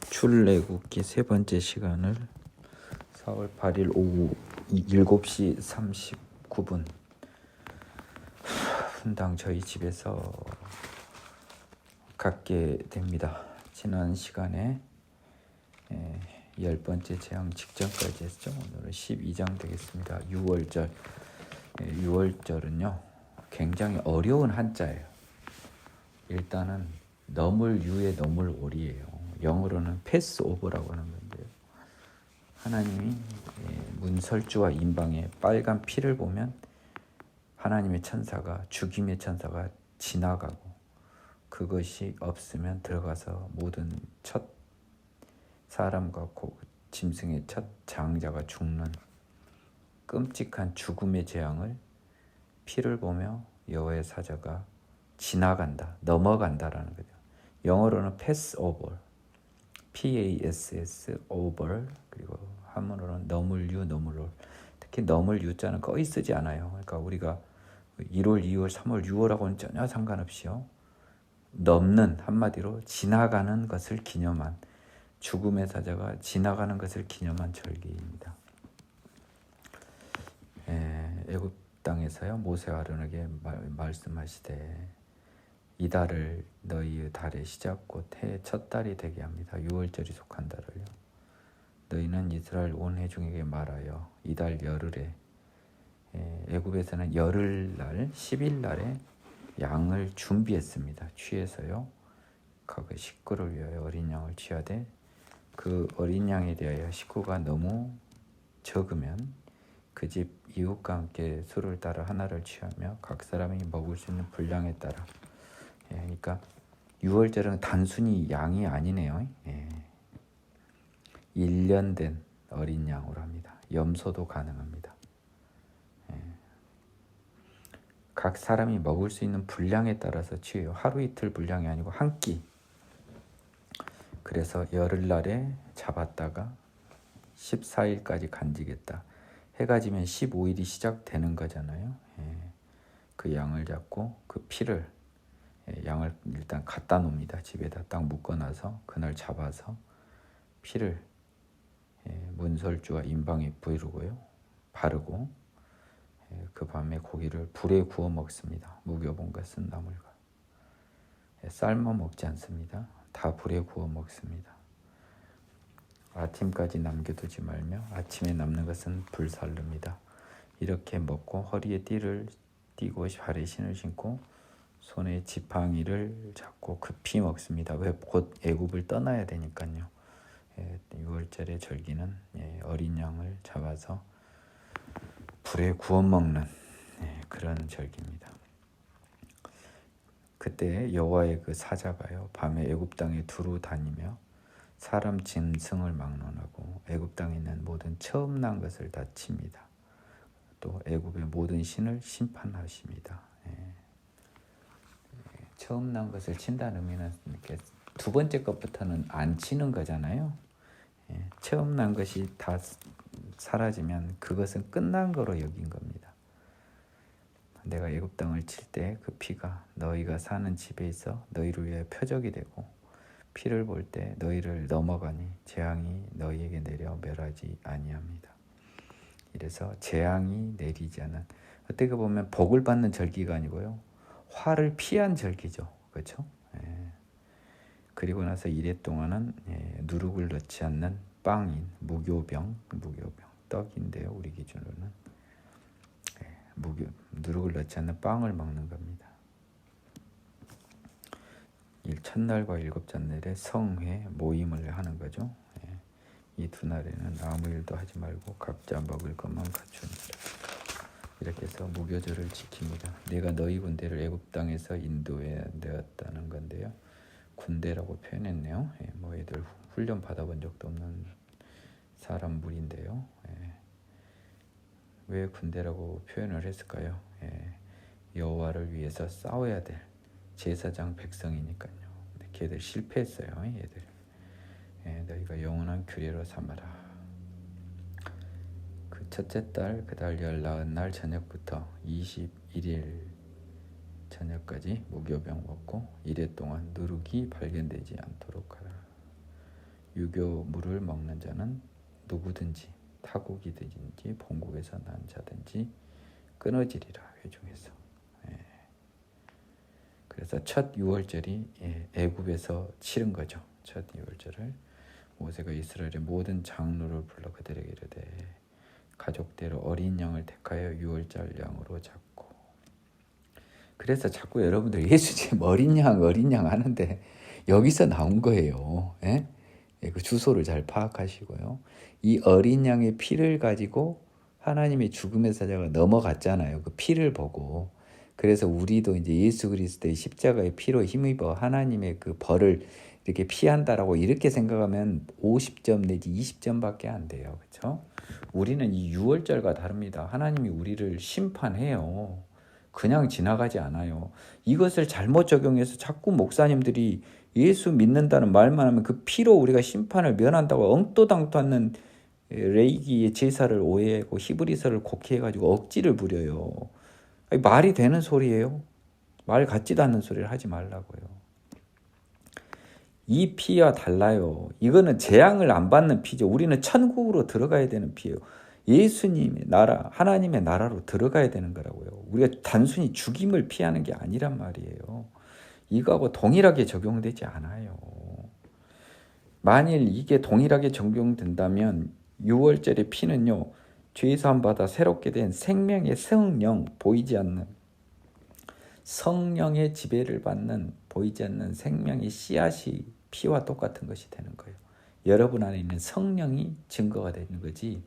출애굽기 세 번째 시간을 4월 8일 오후 7시 39분 분당 저희 집에서 갖게 됩니다. 지난 시간에 10번째 재앙 직전까지 했죠. 오늘은 12장 되겠습니다. 6월절. 6월절은요 굉장히 어려운 한자예요. 일단은 넘을 유에 넘을 올이에요. 영어로는 패스오버라고 하는 건데요. 하나님이 문설주와 임방의 빨간 피를 보면 하나님의 천사가, 죽임의 천사가 지나가고, 그것이 없으면 들어가서 모든 첫 사람과 짐승의 첫 장자가 죽는 끔찍한 죽음의 재앙을 피를 보며 여호와의 사자가 지나간다, 넘어간다라는 거죠. 영어로는 pass over, P-A-S-S over, 그리고 한문으로는 넘을 유, 넘을 올. 특히 넘을 유자는 거의 쓰지 않아요. 그러니까 우리가 1월, 2월, 3월, 6월하고는 전혀 상관없이요, 넘는, 한마디로 지나가는 것을 기념한, 죽음의 사자가 지나가는 것을 기념한 절기입니다. 애굽 땅에서요 모세와 아론에게 말씀하시되 이 달을 너희의 달의 시작 곧 해의 첫 달이 되게 합니다. 6월절이 속한 달을요. 너희는 이스라엘 온 회중에게 말하여 이 달 열흘에, 애굽에서는 열흘날 10일날에 양을 준비했습니다. 취해서요 각 식구를 위하여 어린 양을 취하되, 그 어린 양에 대하여 식구가 너무 적으면 그 집 이웃과 함께 수를 따라 하나를 취하며 각 사람이 먹을 수 있는 분량에 따라. 그러니까 6월절은 단순히 양이 아니네요. 1년 된 어린 양으로 합니다. 염소도 가능합니다. 각 사람이 먹을 수 있는 분량에 따라서 취해요. 하루 이틀 분량이 아니고 한 끼. 그래서 열흘날에 잡았다가 14일까지 간직했다. 해가 지면 15일이 시작되는 거잖아요. 그 양을 잡고 그 피를, 양을 일단 갖다 놓습니다. 집에다 딱 묶어놔서 그날 잡아서 피를 문설주와 임방에 바르고 그 밤에 고기를 불에 구워 먹습니다. 무교본과 쓴나물과. 삶아 먹지 않습니다. 다 불에 구워 먹습니다. 아침까지 남겨두지 말며 아침에 남는 것은 불살릅니다. 이렇게 먹고 허리에 띠를 띠고 발에 신을 신고 손에 지팡이를 잡고 급히 먹습니다. 왜? 곧 애굽을 떠나야 되니까요. 6월절의 절기는 어린 양을 잡아서 불에 구워 먹는 그런 절기입니다. 그때 여호와의 그 사자가요 밤에 애굽 땅에 두루 다니며 사람 짐승을 막론하고 애굽 땅에 있는 모든 처음 난 것을 다 칩니다. 또 애굽의 모든 신을 심판하십니다. 처음 난 것을 친다는 의미는 이렇게 두 번째 것부터는 안 치는 거잖아요. 처음 난 것이 다 사라지면 그것은 끝난 거로 여긴 겁니다. 내가 애굽 땅을 칠 때 그 피가 너희가 사는 집에 있어 너희를 위해 표적이 되고, 피를 볼 때 너희를 넘어가니 재앙이 너희에게 내려 멸하지 아니합니다. 이래서 재앙이 내리지 않은, 어떻게 보면 복을 받는 절기가 아니고요 화를 피한 절기죠. 그렇죠? 그리고 나서 이래 동안은 누룩을 넣지 않는 빵인 무교병 떡인데요. 우리 기준으로는 누룩을 넣지 않는 빵을 먹는 겁니다. 첫날과 일곱째 날에 성회 모임을 하는 거죠. 이 두 날에는 아무 일도 하지 말고 각자 먹을 것만 갖추니라. 이렇게 해서 무교절을 지킵니다. 내가 너희 군대를 애굽 땅에서 인도해 내었다는 건데요. 군대라고 표현했네요. 뭐 애들 훈련 받아본 적도 없는 사람 무리인데요. 왜 군대라고 표현을 했을까요? 여호와를 위해서 싸워야 될 제사장 백성이니까요. 근데 걔들 실패했어요. 얘들. 너희가 영원한 규례로 삼아라. 그 첫째 달, 그 달 19날 저녁부터 21일 저녁까지 무교병 먹고 이래 동안 누룩이 발견되지 않도록 하라. 유교물을 먹는 자는 누구든지 타국이든지 본국에서 난 자든지 끊어지리라 회중에서. 그래서 첫 유월절이 애굽에서 치른 거죠. 첫 유월절을 모세가 이스라엘의 모든 장로를 불러 그들에게 이르되 가족대로 어린 양을 택하여 유월절 양으로 잡고. 그래서 자꾸 여러분들 예수님 어린 양 하는데 여기서 나온 거예요. 예? 그 주소를 잘 파악하시고요. 이 어린 양의 피를 가지고 하나님의 죽음의 사자가 넘어갔잖아요. 그 피를 보고. 그래서 우리도 이제 예수 그리스도의 십자가의 피로 힘입어 하나님의 그 벌을 이렇게 피한다라고 이렇게 생각하면 50점 내지 20점밖에 안 돼요. 그렇죠? 우리는 이 유월절과 다릅니다. 하나님이 우리를 심판해요. 그냥 지나가지 않아요. 이것을 잘못 적용해서 자꾸 목사님들이 예수 믿는다는 말만 하면 그 피로 우리가 심판을 면한다고 엉또당도 않는 레이기의 제사를 오해하고 히브리서를 곡해해가지고 억지를 부려요. 아니, 말이 되는 소리예요? 말 같지도 않는 소리를 하지 말라고요. 이 피와 달라요. 이거는 재앙을 안 받는 피죠. 우리는 천국으로 들어가야 되는 피예요. 예수님의 나라, 하나님의 나라로 들어가야 되는 거라고요. 우리가 단순히 죽임을 피하는 게 아니란 말이에요. 이거하고 동일하게 적용되지 않아요. 만일 이게 동일하게 적용된다면 6월절의 피는요, 죄사함 받아 새롭게 된 생명의 성령, 보이지 않는 성령의 지배를 받는 보이지 않는 생명의 씨앗이 피와 똑같은 것이 되는 거예요. 여러분 안에 있는 성령이 증거가 되는 거지,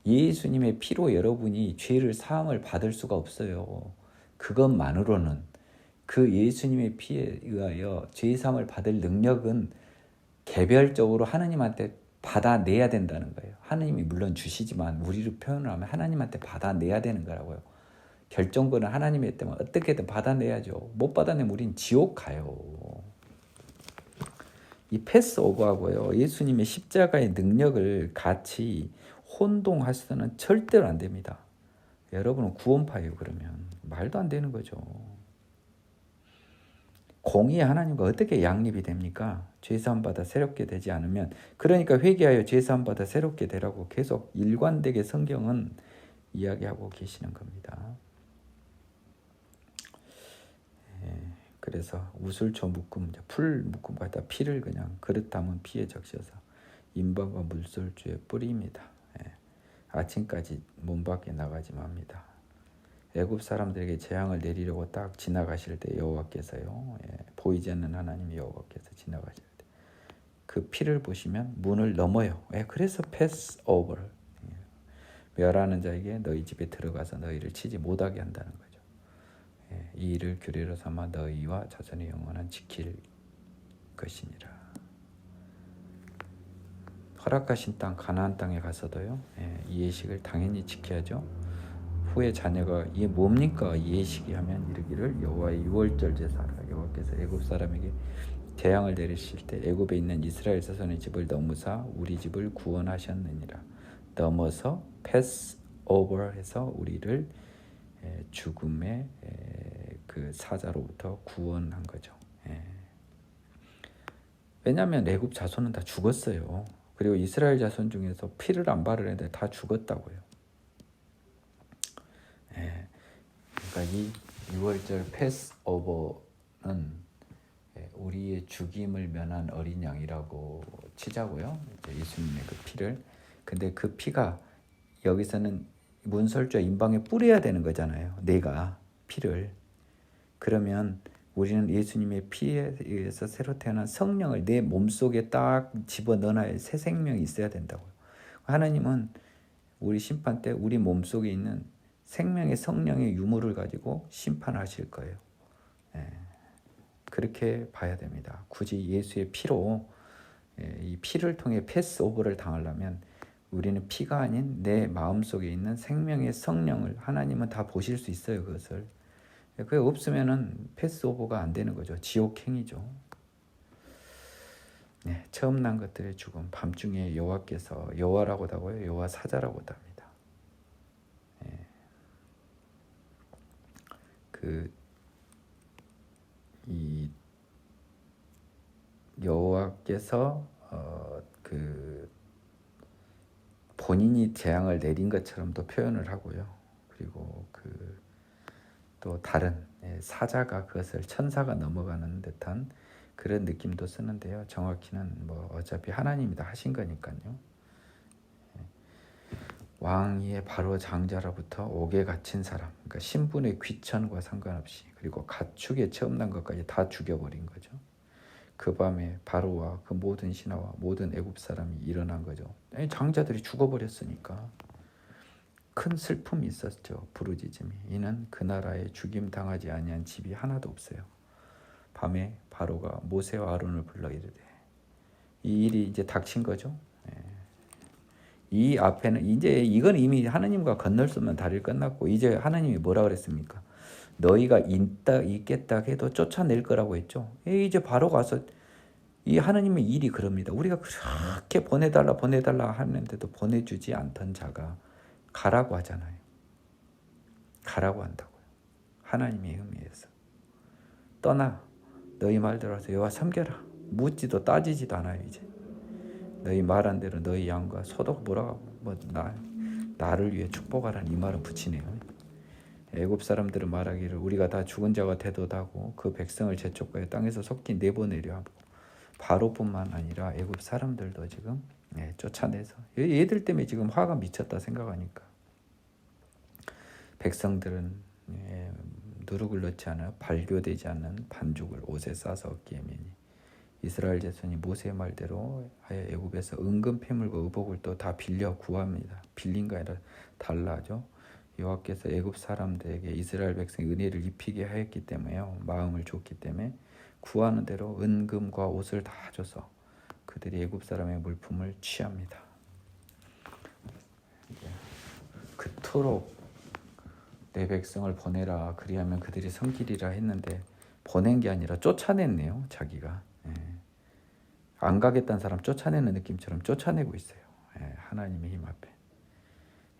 예수님의 피로 여러분이 죄를 사함을 받을 수가 없어요. 그것만으로는, 그 예수님의 피에 의하여 죄 사함을 받을 능력은 개별적으로 하나님한테 받아내야 된다는 거예요. 하나님이 물론 주시지만 우리를 표현을 하면 하나님한테 받아내야 되는 거라고요. 결정권은 하나님의 때문에 어떻게든 받아내야죠. 못 받아내면 우린 지옥 가요. 이 패스오버하고요, 예수님의 십자가의 능력을 같이 혼동하셔서는 절대로 안 됩니다. 여러분은 구원파예요. 그러면 말도 안 되는 거죠. 공의의 하나님과 어떻게 양립이 됩니까? 죄사함 받아 새롭게 되지 않으면. 그러니까 회개하여 죄사함 받아 새롭게 되라고 계속 일관되게 성경은 이야기하고 계시는 겁니다. 그래서 우슬초 묶음, 풀 묶음 갖다 피를 그냥 그릇 담은 피에 적셔서 인방과 물솔주에 뿌립니다. 아침까지 몸 밖에 나가지 맙니다. 애굽 사람들에게 재앙을 내리려고 딱 지나가실 때 여호와께서요, 보이지 않는 하나님 여호와께서 지나가실 때 그 피를 보시면 문을 넘어요. 그래서 패스 오버, 멸하는 자에게 너희 집에 들어가서 너희를 치지 못하게 한다는 거죠. 이 일을 규례로 삼아 너희와 자손의 영원한 지킬 것이니라. 허락하신 땅 가나안 땅에 가서도요, 이 예식을 당연히 지켜야죠. 후에 자녀가 이게 뭡니까 이 예식이 하면 이르기를 여호와의 유월절 제사라. 여호와께서 애굽 사람에게 재앙을 내리실 때 애굽에 있는 이스라엘 자손의 집을 넘으사 우리 집을 구원하셨느니라. 넘어서 패스 오버해서 우리를 죽음의 그 사자로부터 구원한 거죠. 왜냐하면 애굽 자손은 다 죽었어요. 그리고 이스라엘 자손 중에서 피를 안 바른 애들 다 죽었다고요. 그러니까 이 6월절 패스오버는 우리의 죽임을 면한 어린 양이라고 치자고요. 예수님의 그 피를. 근데 그 피가 여기서는 문설주와 인방에 뿌려야 되는 거잖아요. 내가 피를. 그러면 우리는 예수님의 피에 의해서 새로 태어난 성령을 내 몸속에 딱 집어넣어야 새 생명이 있어야 된다고요. 하나님은 우리 심판 때 우리 몸속에 있는 생명의 성령의 유무를 가지고 심판하실 거예요. 그렇게 봐야 됩니다. 굳이 예수의 피로, 이 피를 통해 패스오버를 당하려면 우리는 피가 아닌 내 마음속에 있는 생명의 성령을 하나님은 다 보실 수 있어요. 그것을. 그게 없으면은 패스오버가 안 되는 거죠. 지옥행이죠. 처음 난 것들의 죽음. 밤중에 여호와께서, 여호와라고도 하고요, 여호와 사자라고도 합니다. 이 여호와께서 그 본인이 재앙을 내린 것처럼도 표현을 하고요. 그리고 그 또 다른 사자가 그것을 천사가 넘어가는 듯한 그런 느낌도 쓰는데요. 정확히는 뭐 어차피 하나님이 다 하신 거니까요. 왕위의 바로 장자로부터 옥에 갇힌 사람, 그러니까 신분의 귀천과 상관없이, 그리고 가축에 처음 난 것까지 다 죽여버린 거죠. 그 밤에 바로와 그 모든 신하와 모든 애굽 사람이 일어난 거죠. 장자들이 죽어버렸으니까 큰 슬픔이 있었죠. 부르짖음이. 이는 그 나라에 죽임 당하지 아니한 집이 하나도 없어요. 밤에 바로가 모세와 아론을 불러 이르되, 이 일이 이제 닥친 거죠. 이 앞에는 이제 이건 이미 하나님과 건널 수 없는 다리를 끝났고, 이제 하나님이 뭐라 그랬습니까? 너희가 있겠다 해도 쫓아낼 거라고 했죠. 이제 바로 가서 이 하나님의 일이 그럽니다. 우리가 그렇게 보내달라 하는데도 보내주지 않던 자가 가라고 하잖아요. 가라고 한다고요. 하나님의 의미에서. 떠나. 너희 말대로 해서 여호와 섬겨라. 묻지도 따지지도 않아요. 이제. 너희 말한 대로 너희 양과 소도 나를 위해 축복하라는 이 말은 붙이네요. 애굽 사람들은 말하기를 우리가 다 죽은 자가 되도다고 그 백성을 제촉하여 땅에서 속히 내보내려 하고, 바로뿐만 아니라 애굽 사람들도 지금 쫓아내서 얘들 때문에 지금 화가 미쳤다 생각하니까 백성들은 누룩을 넣지 않아 발교되지 않는 반죽을 옷에 싸서 얻기에 매니 이스라엘 자손이 모세의 말대로 하여 애굽에서 은금 패물과 의복을 또 다 빌려 구합니다. 빌린 거 아니라 달라죠. 여호와께서 애굽 사람들에게 이스라엘 백성의 은혜를 입히게 하였기 때문에요. 마음을 줬기 때문에 구하는 대로 은금과 옷을 다 줘서 그들이 애굽 사람의 물품을 취합니다. 그토록 내 백성을 보내라 그리하면 그들이 섬기리라 했는데 보낸 게 아니라 쫓아냈네요. 자기가 안 가겠다는 사람 쫓아내는 느낌처럼 쫓아내고 있어요. 하나님의 힘 앞에.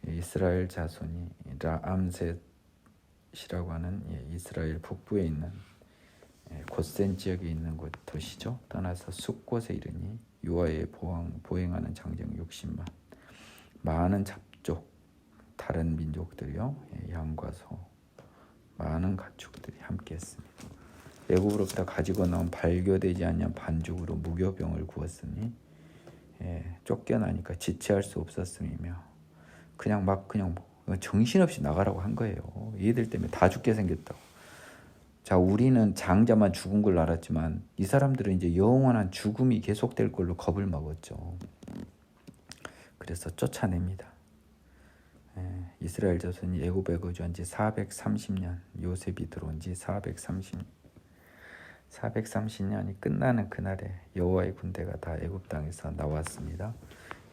이스라엘 자손이 라암셋이라고 하는 이스라엘 북부에 있는 곧센 지역에 있는 곳 도시죠. 떠나서 숲곳에 이르니 여호와의 보행하는 장정 60만, 많은 잡족 다른 민족들이요, 양과 소 많은 가축들이 함께했습니다. 애굽으로부터 가지고 나온 발교되지 않는 반죽으로 무교병을 구웠으니 쫓겨나니까 지체할 수 없었음이며 그냥 정신없이 나가라고 한 거예요. 얘들 때문에 다 죽게 생겼다고. 자, 우리는 장자만 죽은 걸 알았지만 이 사람들은 이제 영원한 죽음이 계속될 걸로 겁을 먹었죠. 그래서 쫓아냅니다. 이스라엘 자손이 애굽에 거주한 지 430년, 요셉이 들어온 지 430년이 끝나는 그날에 여호와의 군대가 다 애굽 땅에서 나왔습니다.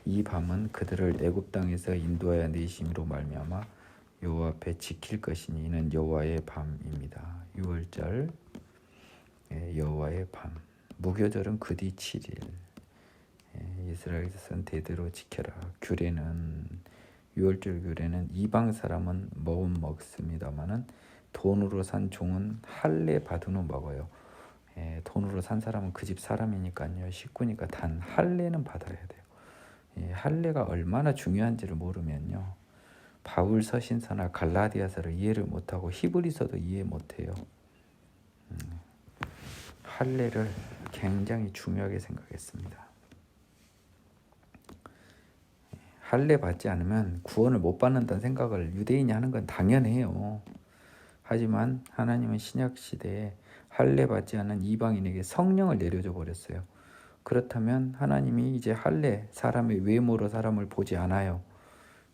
이 밤은 그들을 애굽 땅에서 인도하여 내심으로 말미암아 여호와 앞에 지킬 것이니 이는 여호와의 밤입니다. 6월절 여호와의 밤. 무교절은 그 뒤 7일. 이스라엘 자손 대대로 지켜라. 규례는 6월절 규례는 이방 사람은 먹습니다만은 돈으로 산 종은 할례 받은 후 먹어요. 돈으로 산 사람은 그 집 사람이니까요. 식구니까 단 할례는 받아야 돼요. 할례가 얼마나 중요한지를 모르면요, 바울 서신서나 갈라디아서를 이해를 못하고 히브리서도 이해 못해요. 할례를 굉장히 중요하게 생각했습니다. 할례 받지 않으면 구원을 못 받는다는 생각을 유대인이 하는 건 당연해요. 하지만 하나님은 신약 시대에 할례 받지 않은 이방인에게 성령을 내려줘 버렸어요. 그렇다면 하나님이 이제 할례, 사람의 외모로 사람을 보지 않아요.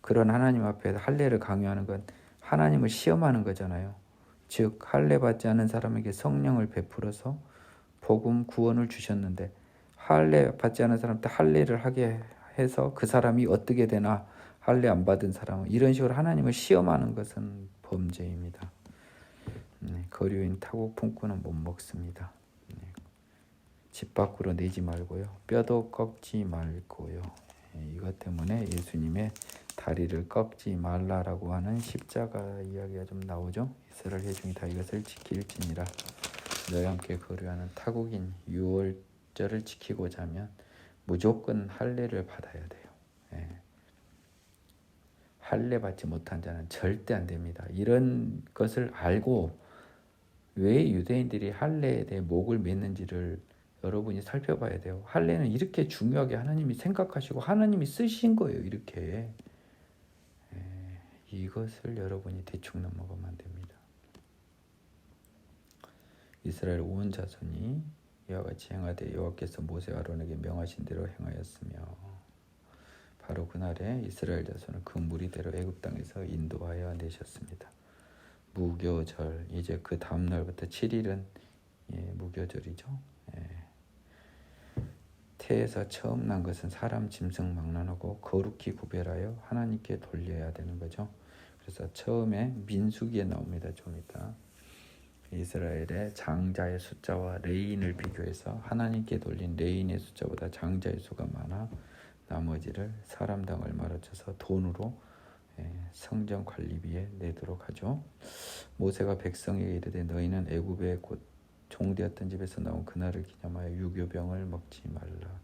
그런 하나님 앞에 할례를 강요하는 건 하나님을 시험하는 거잖아요. 즉 할례 받지 않은 사람에게 성령을 베풀어서 복음 구원을 주셨는데 할례 받지 않은 사람한테 할례를 하게 해서 그 사람이 어떻게 되나, 할례 안 받은 사람은 이런 식으로 하나님을 시험하는 것은 범죄입니다. 거류인 타국 품꾼은 못 먹습니다. 집 밖으로 내지 말고요. 뼈도 꺾지 말고요. 이것 때문에 예수님의 다리를 꺾지 말라라고 하는 십자가 이야기가 좀 나오죠. 이스라엘 회중이 다 이것을 지킬지니라. 너희와 함께 거류하는 타국인 6월절을 지키고자 하면 무조건 할례를 받아야 돼요. 예. 할례 받지 못한 자는 절대 안 됩니다. 이런 것을 알고 왜 유대인들이 할례에 대해 목을 맸는지를 여러분이 살펴봐야 돼요. 할례는 이렇게 중요하게 하나님이 생각하시고 하나님이 쓰신 거예요. 이렇게. 이것을 여러분이 대충 넘어가면 안 됩니다. 이스라엘 온 자손이 이와 같이 행하되 여호와께서 모세와 아론에게 명하신 대로 행하였으며 바로 그날에 이스라엘 자손은 그 무리대로 애굽 땅에서 인도하여 내셨습니다. 무교절, 이제 그 다음 날부터 7일은 무교절이죠. 태에서 처음 난 것은 사람 짐승 막론하고 거룩히 구별하여 하나님께 돌려야 되는 거죠. 그래서 처음에 민수기에 나옵니다. 좀 이따 이스라엘의 장자의 숫자와 레인을 비교해서 하나님께 돌린 레인의 숫자보다 장자의 수가 많아 나머지를 사람당 얼마로 쳐서 돈으로 성전 관리비에 내도록 하죠. 모세가 백성에게 이르되 너희는 애굽에 곧 종되었던 집에서 나온 그날을 기념하여 유교병을 먹지 말라.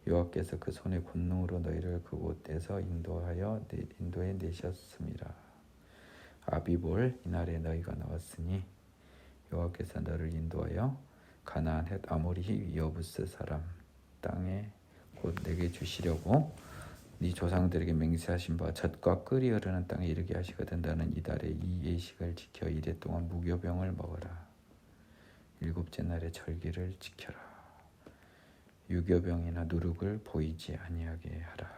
여호와께서 그 손의 권능으로 너희를 그곳에서 인도해 내셨음이라. 아비볼 이날에 너희가 나왔으니 여호와께서 너를 인도하여 가나안 헷 아모리 여부스 사람 땅에 곧 내게 주시려고 네 조상들에게 맹세하신 바 젖과 꿀이 흐르는 땅에 이르게 하시거든. 너는 이달에 이 예식을 지켜 이래 동안 무교병을 먹어라. 일곱째 날에 절기를 지켜라. 유교병이나 누룩을 보이지 아니하게 하라.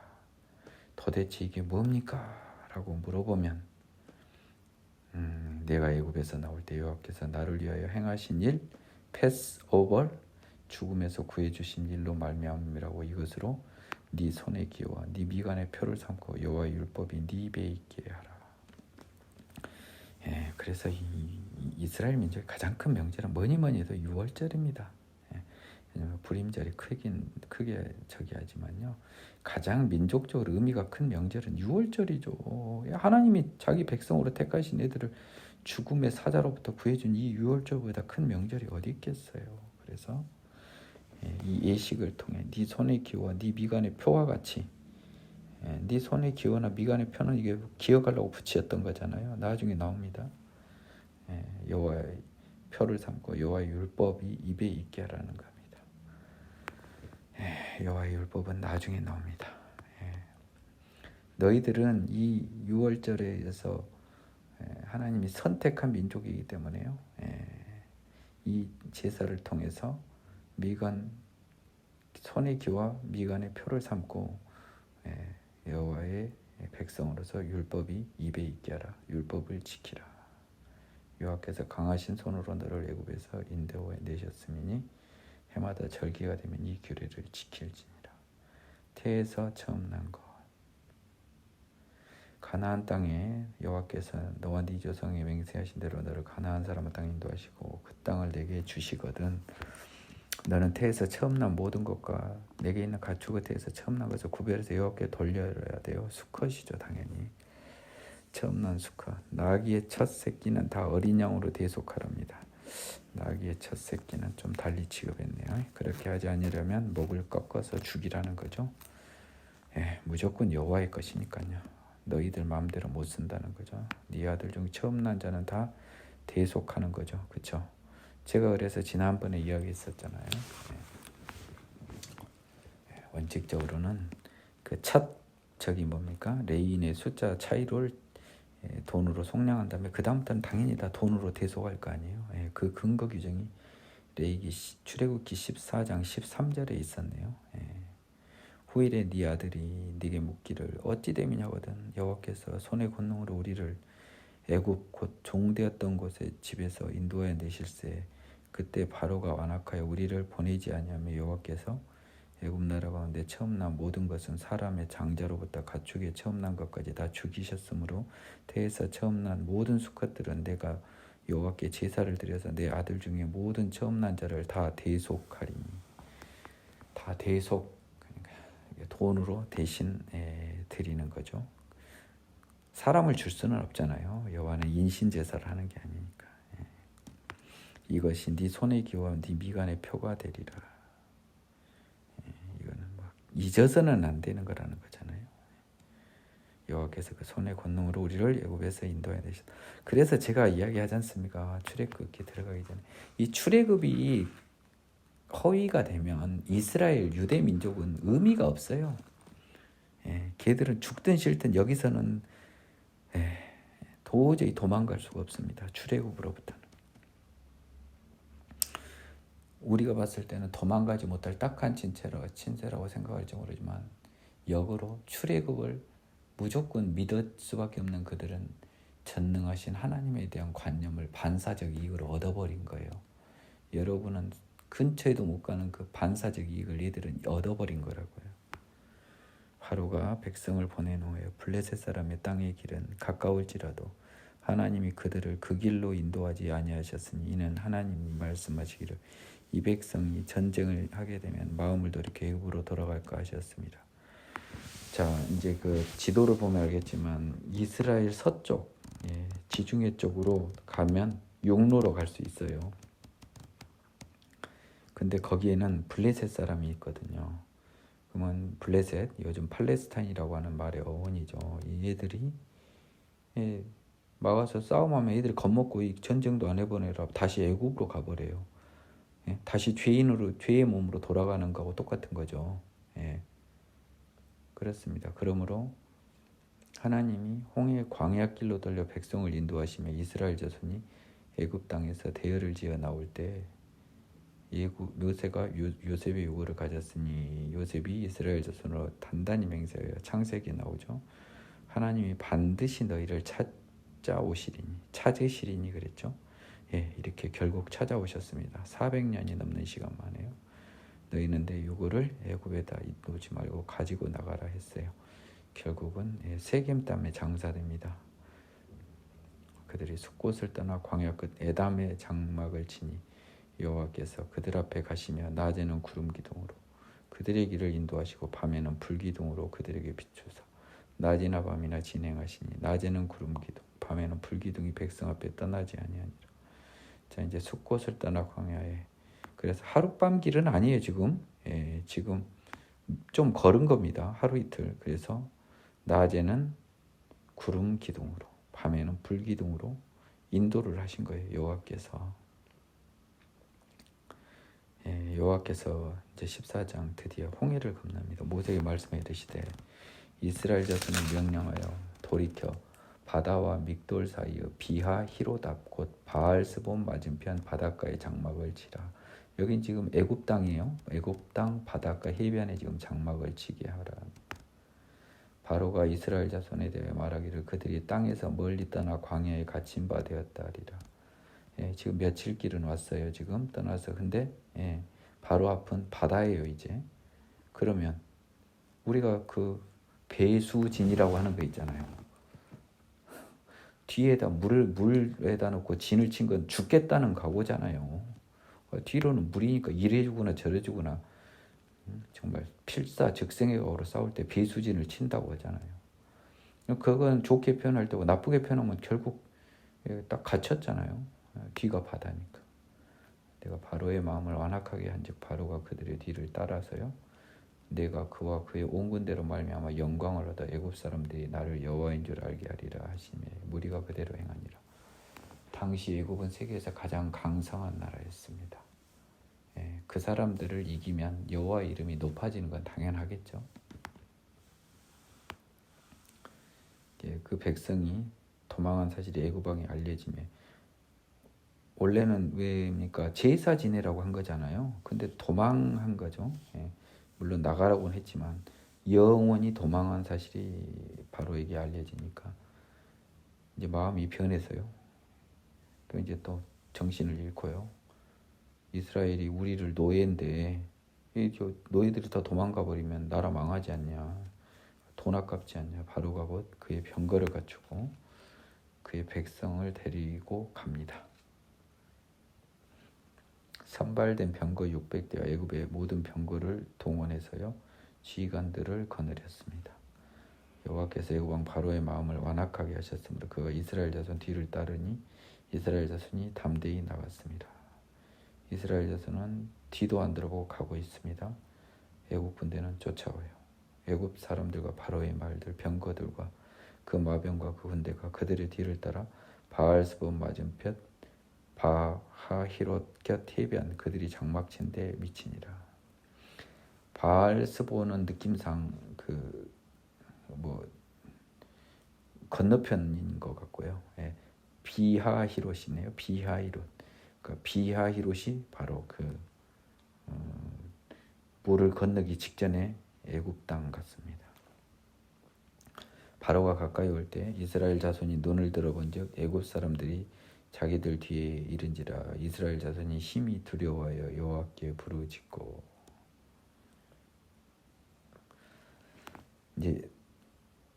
도대체 이게 뭡니까? 라고 물어보면 내가 애굽에서 나올 때 여호와께서 나를 위하여 행하신 일, 패스오버, 죽음에서 구해주신 일로 말미암음이라고 이것으로 네 손의 기호와 네 미간의 표를 삼고 여호와의 율법이 네 입에 있게 하라. 그래서 이스라엘 민족의 가장 큰 명절은 뭐니 해도 6월절입니다. 왜냐하면 불임절이 크게 하지만요. 가장 민족적으로 의미가 큰 명절은 6월절이죠. 하나님이 자기 백성으로 택하신 애들을 죽음의 사자로부터 구해준 이 6월절보다 큰 명절이 어디 있겠어요. 그래서 이 예식을 통해 네 손의 기호와 네 미간의 표와 같이 네 손의 기호나 미간의 표는 이게 기억하려고 붙였던 거잖아요. 나중에 나옵니다. 여호와의 표를 삼고 여호와의 율법이 입에 있게 하라는 겁니다. 여호와의 율법은 나중에 나옵니다. 너희들은 이 6월절에서 하나님이 선택한 민족이기 때문에요. 이 제사를 통해서 손의 기와 미간의 표를 삼고 여호와의 백성으로서 율법이 입에 있게 하라. 율법을 지키라. 여호와께서 강하신 손으로 너를 애굽에서 인도해 내셨음이니 해마다 절기가 되면 이 규례를 지킬지니라. 태에서 처음 난 것. 가나안 땅에 여호와께서 너와 네 조상에 맹세하신 대로 너를 가나안 사람의 땅에 인도하시고 그 땅을 내게 주시거든. 너는 태에서 처음 난 모든 것과 내게 있는 가축의 태에서 처음 난 것을 구별해서 여호와께 돌려야 돼요. 수컷이죠, 당연히. 처음 난 수컷. 나귀의 첫 새끼는 다 어린 양으로 대속하랍니다. 나귀의 첫 새끼는 좀 달리 취급했네요. 그렇게 하지 않으려면 목을 꺾어서 죽이라는 거죠. 무조건 여호와의 것이니까요. 너희들 마음대로 못 쓴다는 거죠. 네 아들 중 처음 난 자는 다 대속하는 거죠. 그렇죠? 제가 그래서 지난번에 이야기했었잖아요. 원칙적으로는 그 첫 뭡니까? 레인의 숫자 차이를 돈으로 속량한 다음에 그 다음부터는 당연히 다 돈으로 대속할 거 아니에요. 그 근거 규정이 출애굽기 14장 13절에 있었네요. 후일에 네 아들이 네게 묻기를 어찌 됨이냐거든. 여호와께서 손의 권능으로 우리를 애굽 곧 종되었던 곳의 집에서 인도하여 내실세 그때 바로가 완악하여 우리를 보내지 아니하며 여호와께서 애굽 나라 가운데 처음 난 모든 것은 사람의 장자로부터 가축의 처음 난 것까지 다 죽이셨으므로 태에서 처음 난 모든 수컷들은 내가 여호와께 제사를 드려서 내 아들 중에 모든 처음 난 자를 다 대속하리니. 다 대속, 그러니까 돈으로 대신 드리는 거죠. 사람을 줄 수는 없잖아요. 여호와는 인신 제사를 하는 게 아니니까. 이것이 네 손의 기호와 네 미간의 표가 되리라. 이거는 잊어서는 안 되는 거라는 거잖아요. 여호와께서 그 손의 권능으로 우리를 애굽에서 인도해야 되셨다. 그래서 제가 이야기하지 않습니까? 출애굽에 들어가기 전에 이 출애굽이 허위가 되면 이스라엘 유대 민족은 의미가 없어요. 걔들은 죽든 싫든 여기서는 도저히 도망갈 수가 없습니다. 출애굽으로부터는. 우리가 봤을 때는 도망가지 못할 딱한 친세라고 생각할지 모르지만 역으로 출애굽을 무조건 믿을 수밖에 없는 그들은 전능하신 하나님에 대한 관념을 반사적 이익으로 얻어버린 거예요. 여러분은 근처에도 못 가는 그 반사적 이익을 얘들은 얻어버린 거라고요. 바로가 백성을 보낸 후에 블레셋 사람의 땅의 길은 가까울지라도 하나님이 그들을 그 길로 인도하지 아니하셨으니 이는 하나님이 말씀하시기를 이 백성이 전쟁을 하게 되면 마음을 돌이켜 애굽으로 돌아갈까 하셨습니다. 자, 이제 그 지도를 보면 알겠지만 이스라엘 서쪽, 지중해 쪽으로 가면 육로로 갈 수 있어요. 근데 거기에는 블레셋 사람이 있거든요. 그러면 블레셋, 요즘 팔레스타인이라고 하는 말의 어원이죠. 이 애들이 막아서 싸움하면 애들이 겁먹고 전쟁도 안 해보내라 다시 애굽으로 가버려요. 다시 죄의 몸으로 돌아가는 거하고 똑같은 거죠. 그렇습니다. 그러므로 하나님이 홍해 광야 길로 돌려 백성을 인도하시며 이스라엘 자손이 애굽 땅에서 대열을 지어 나올 때 모세가 요셉의 요구를 가졌으니 요셉이 이스라엘 자손으로 단단히 맹세하여 창세기에 나오죠. 하나님이 반드시 너희를 찾으시리니 그랬죠. 이렇게 결국 찾아오셨습니다. 400년이 넘는 시간 만에요. 너희는 내 요구를 애굽에다 놓지 말고 가지고 나가라 했어요. 결국은 세겜 땅에 장사됩니다. 그들이 숫곳을 떠나 광야 끝 에담의 장막을 치니 여호와께서 그들 앞에 가시며 낮에는 구름 기둥으로 그들의 길을 인도하시고 밤에는 불 기둥으로 그들에게 비추사 낮이나 밤이나 진행하시니 낮에는 구름 기둥 밤에는 불 기둥이 백성 앞에 떠나지 아니하니라. 자, 이제 숫곳을 떠나 광야에 그래서 하룻밤 길은 아니에요. 지금 좀 걸은 겁니다. 하루 이틀. 그래서 낮에는 구름 기둥으로 밤에는 불 기둥으로 인도를 하신 거예요. 여호와께서. 여호와께서 이제 14장 드디어 홍해를 건넙니다. 모세에게 말씀해 이르시되 이스라엘 자손을 명령하여 돌이켜 바다와 믹돌 사이의 비하 히로답 곧 바알스본 맞은편 바닷가에 장막을 치라. 여긴 지금 애굽 땅이에요. 애굽 땅 바닷가 해변에 지금 장막을 치게 하라. 바로가 이스라엘 자손에 대해 말하기를 그들이 땅에서 멀리 떠나 광야에 갇힌 바 되었다 하리라. 지금 며칠 길은 왔어요. 지금 떠나서. 근데 바로 앞은 바다예요. 이제 그러면 우리가 그 배수진이라고 하는 거 있잖아요. 뒤에다 물에다 놓고 진을 친 건 죽겠다는 각오잖아요. 뒤로는 물이니까 이래주거나 저래주거나 정말 필사즉생의 각오로 싸울 때 배수진을 친다고 하잖아요. 그건 좋게 표현할 때고 나쁘게 표현하면 결국 딱 갇혔잖아요. 뒤가 바다니까. 내가 바로의 마음을 완악하게 한즉 바로가 그들의 뒤를 따라서요. 내가 그와 그의 온 군대로 말미암아 영광을 얻어 애굽 사람들이 나를 여호와인 줄 알게 하리라 하시며 무리가 그대로 행하니라. 당시 애굽은 세계에서 가장 강성한 나라였습니다. 그 사람들을 이기면 여호와의 이름이 높아지는 건 당연하겠죠. 그 백성이 도망한 사실이 애굽 왕에 알려지며 원래는 왜입니까? 제사 지내라고 한 거잖아요. 근데 도망한 거죠. 물론 나가라고는 했지만 영원히 도망한 사실이 바로에게 알려지니까 이제 마음이 변해서요. 또 이제 또 정신을 잃고요. 이스라엘이 우리를 노예인데 너희들이 다 도망가 버리면 나라 망하지 않냐. 돈 아깝지 않냐. 바로가 곧 그의 병거를 갖추고 그의 백성을 데리고 갑니다. 선발된 병거 600대와 애굽의 모든 병거를 동원해서요. 지휘관들을 거느렸습니다. 여호와께서 애굽 왕 바로의 마음을 완악하게 하셨으므로 그가 이스라엘 자손 뒤를 따르니 이스라엘 자손이 담대히 나갔습니다. 이스라엘 자손은 뒤도 안 돌아보고 가고 있습니다. 애굽 군대는 쫓아와요. 애굽 사람들과 바로의 말들, 병거들과 그 마병과 그 군대가 그들의 뒤를 따라 바알스본 맞은편 바하히롯 곁 해변 그들이 장막친 데 미치니라. 바알스본은 느낌상 건너편인 것 같고요. 예. 비하히롯이네요. 비하히롯. 그러니까 비하히롯이 바로 물을 건너기 직전에 애굽 땅 같습니다. 바로가 가까이 올 때 이스라엘 자손이 눈을 들어본즉 애굽 사람들이 자기들 뒤에 이른지라. 이스라엘 자손이 심히 두려워하여 여호와께 부르짖고. 이제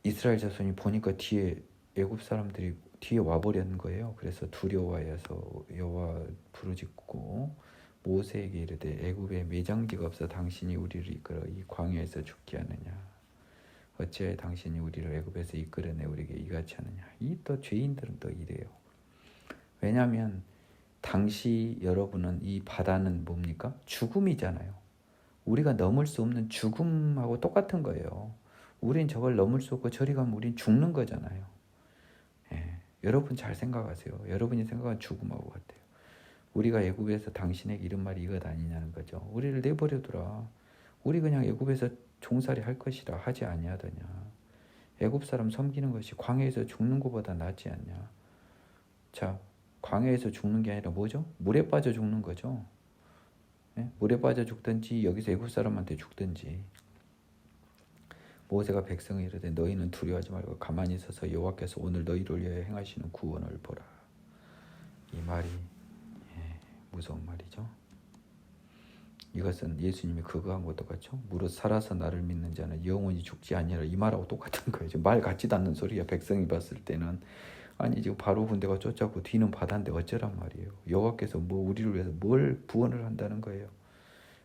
이스라엘 자손이 보니까 뒤에 애굽 사람들이 뒤에 와버렸는 거예요. 그래서 두려워하여서 여호와 부르짖고 모세에게 이르되 애굽에 매장지가 없어 당신이 우리를 이끌어 이 광야에서 죽게 하느냐. 어찌하여 당신이 우리를 애굽에서 이끌어내 우리에게 이같이 하느냐. 이 또 죄인들은 또 이래요. 왜냐하면 당시 여러분은 이 바다는 뭡니까? 죽음이잖아요. 우리가 넘을 수 없는 죽음하고 똑같은 거예요. 우린 저걸 넘을 수 없고 저리 가면 우린 죽는 거잖아요. 예, 여러분 잘 생각하세요. 여러분이 생각한 죽음하고 같아요. 우리가 애굽에서 당신에게 이런 말이 이것 아니냐는 거죠. 우리를 내버려두라. 우리 그냥 애굽에서 종살이 할 것이라 하지 아니하더냐. 애굽 사람 섬기는 것이 광야에서 죽는 것보다 낫지 않냐. 자, 광야에서 죽는 게 아니라 뭐죠? 물에 빠져 죽는 거죠. 예? 물에 빠져 죽든지 여기서 애굽 사람한테 죽든지. 모세가 백성을 이르되 너희는 두려워하지 말고 가만히 서서 여호와께서 오늘 너희를 위하여 행하시는 구원을 보라. 이 말이 무서운 말이죠. 이것은 예수님이 그거한 것도 같죠. 무릇 살아서 나를 믿는 자는 영원히 죽지 아니하라. 이 말하고 똑같은 거예요. 말 같지도 않는 소리야. 백성이 봤을 때는. 아니 지금 바로 군대가 쫓아오고 뒤는 바다인데 어쩌란 말이에요. 여호와께서 우리를 위해서 뭘 구원을 한다는 거예요.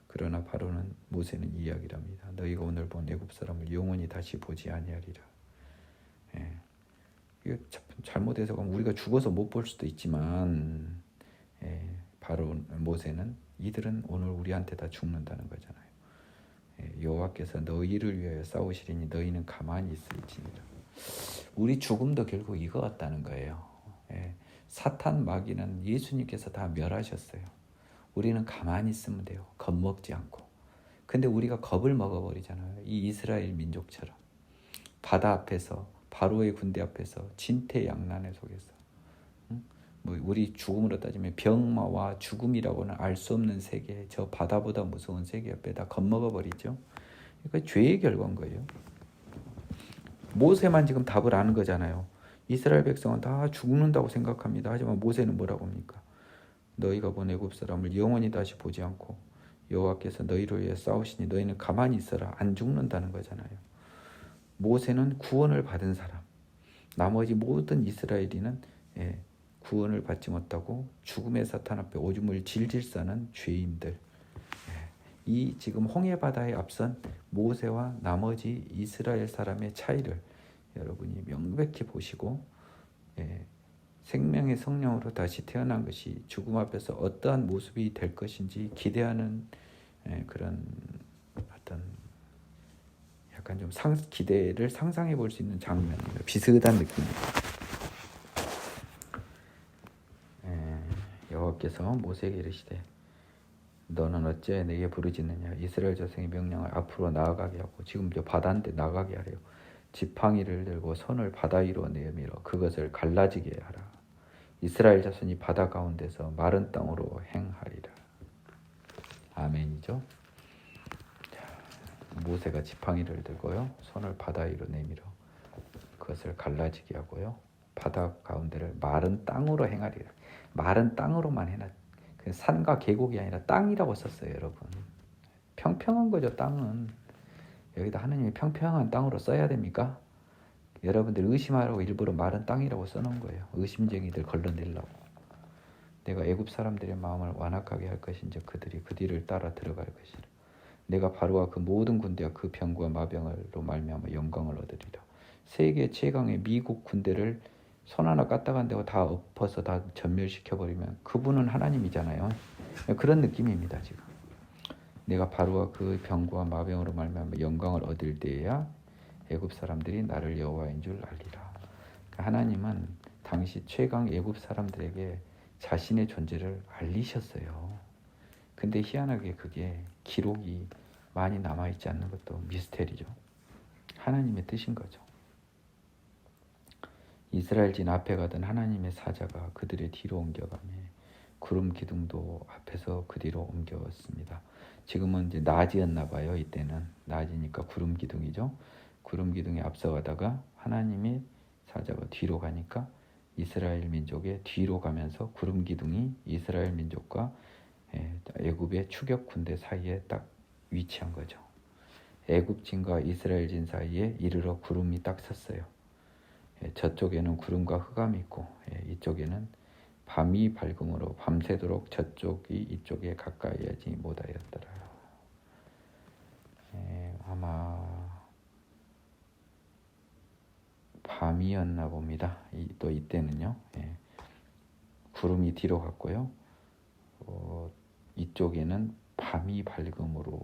그러나 바로는 모세는 이야기를 합니다. 너희가 오늘 본 애굽 사람을 영원히 다시 보지 아니하리라. 예. 이거 잘못해서 우리가 죽어서 못 볼 수도 있지만 바로 모세는 이들은 오늘 우리한테 다 죽는다는 거잖아요. 여호와께서 너희를 위하여 싸우시리니 너희는 가만히 있을지니라. 우리 죽음도 결국 이거 같다는 거예요. 사탄 마귀는 예수님께서 다 멸하셨어요. 우리는 가만히 있으면 돼요. 겁먹지 않고. 근데 우리가 겁을 먹어버리잖아요. 이 이스라엘 민족처럼. 바다 앞에서 바로의 군대 앞에서 진퇴양난의 속에서 우리 죽음으로 따지면 병마와 죽음이라고는 알 수 없는 세계, 저 바다보다 무서운 세계 옆에 다 겁먹어버리죠. 그러니까 죄의 결과인 거예요. 모세만 지금 답을 아는 거잖아요. 이스라엘 백성은 다 죽는다고 생각합니다. 하지만 모세는 뭐라고 합니까? 너희가 본 애굽 사람을 영원히 다시 보지 않고 여호와께서 너희를 위해 싸우시니 너희는 가만히 있어라. 안 죽는다는 거잖아요. 모세는 구원을 받은 사람. 나머지 모든 이스라엘인은 구원을 받지 못하고 죽음의 사탄 앞에 오줌을 질질 싸는 죄인들. 이 지금 홍해바다에 앞선 모세와 나머지 이스라엘 사람의 차이를 여러분이 명백히 보시고 생명의 성령으로 다시 태어난 것이 죽음 앞에서 어떠한 모습이 될 것인지 기대하는 그런 어떤 약간 좀 기대를 상상해 볼 수 있는 장면입니다. 비슷한 느낌입니다. 여호와께서 모세에게 이르시되 너는 어찌하여 내게 부르짖느냐. 이스라엘 자손의 명령을 앞으로 나아가게 하고 지금 저 바다인데 나가게 하래요. 지팡이를 들고 손을 바다 위로 내밀어 그것을 갈라지게 하라. 이스라엘 자손이 바다 가운데서 마른 땅으로 행하리라. 아멘이죠. 자, 모세가 지팡이를 들고요. 손을 바다 위로 내밀어 그것을 갈라지게 하고요. 바다 가운데를 마른 땅으로 행하리라. 마른 땅으로만 해놔. 산과 계곡이 아니라 땅이라고 썼어요, 여러분. 평평한 거죠, 땅은. 여기다 하느님이 평평한 땅으로 써야 됩니까? 여러분들 의심하라고 일부러 마른 땅이라고 써놓은 거예요. 의심쟁이들 걸러내려고. 내가 애굽 사람들의 마음을 완악하게 할 것인지 그들이 그 뒤를 따라 들어갈 것이라. 내가 바로와 그 모든 군대와 그 병과 마병으로 말미암아 영광을 얻으리라. 세계 최강의 미국 군대를 손 하나 까딱한다고 다 엎어서 다 전멸시켜버리면 그분은 하나님이잖아요. 그런 느낌입니다. 지금 내가 바로와 그 병과 마병으로 말미암아 영광을 얻을 때에야 애굽 사람들이 나를 여호와인 줄 알리라. 하나님은 당시 최강 애굽 사람들에게 자신의 존재를 알리셨어요. 근데 희한하게 그게 기록이 많이 남아있지 않는 것도 미스테리죠. 하나님의 뜻인 거죠. 이스라엘진 앞에 가던 하나님의 사자가 그들의 뒤로 옮겨가며 구름 기둥도 앞에서 그 뒤로 옮겼습니다. 지금은 이제 낮이었나 봐요. 이때는 낮이니까 구름 기둥이죠. 구름 기둥에 앞서가다가 하나님의 사자가 뒤로 가니까 이스라엘 민족의 뒤로 가면서 구름 기둥이 이스라엘 민족과 애굽의 추격 군대 사이에 딱 위치한 거죠. 애굽진과 이스라엘진 사이에 이르러 구름이 딱 섰어요. 저쪽에는 구름과 흑암이 있고 이쪽에는 밤이 밝음으로 밤새도록 저쪽이 이쪽에 가까이 하지 못하였더라. 아마 밤이었나 봅니다. 또 이때는요. 구름이 뒤로 갔고요. 이쪽에는 밤이 밝음으로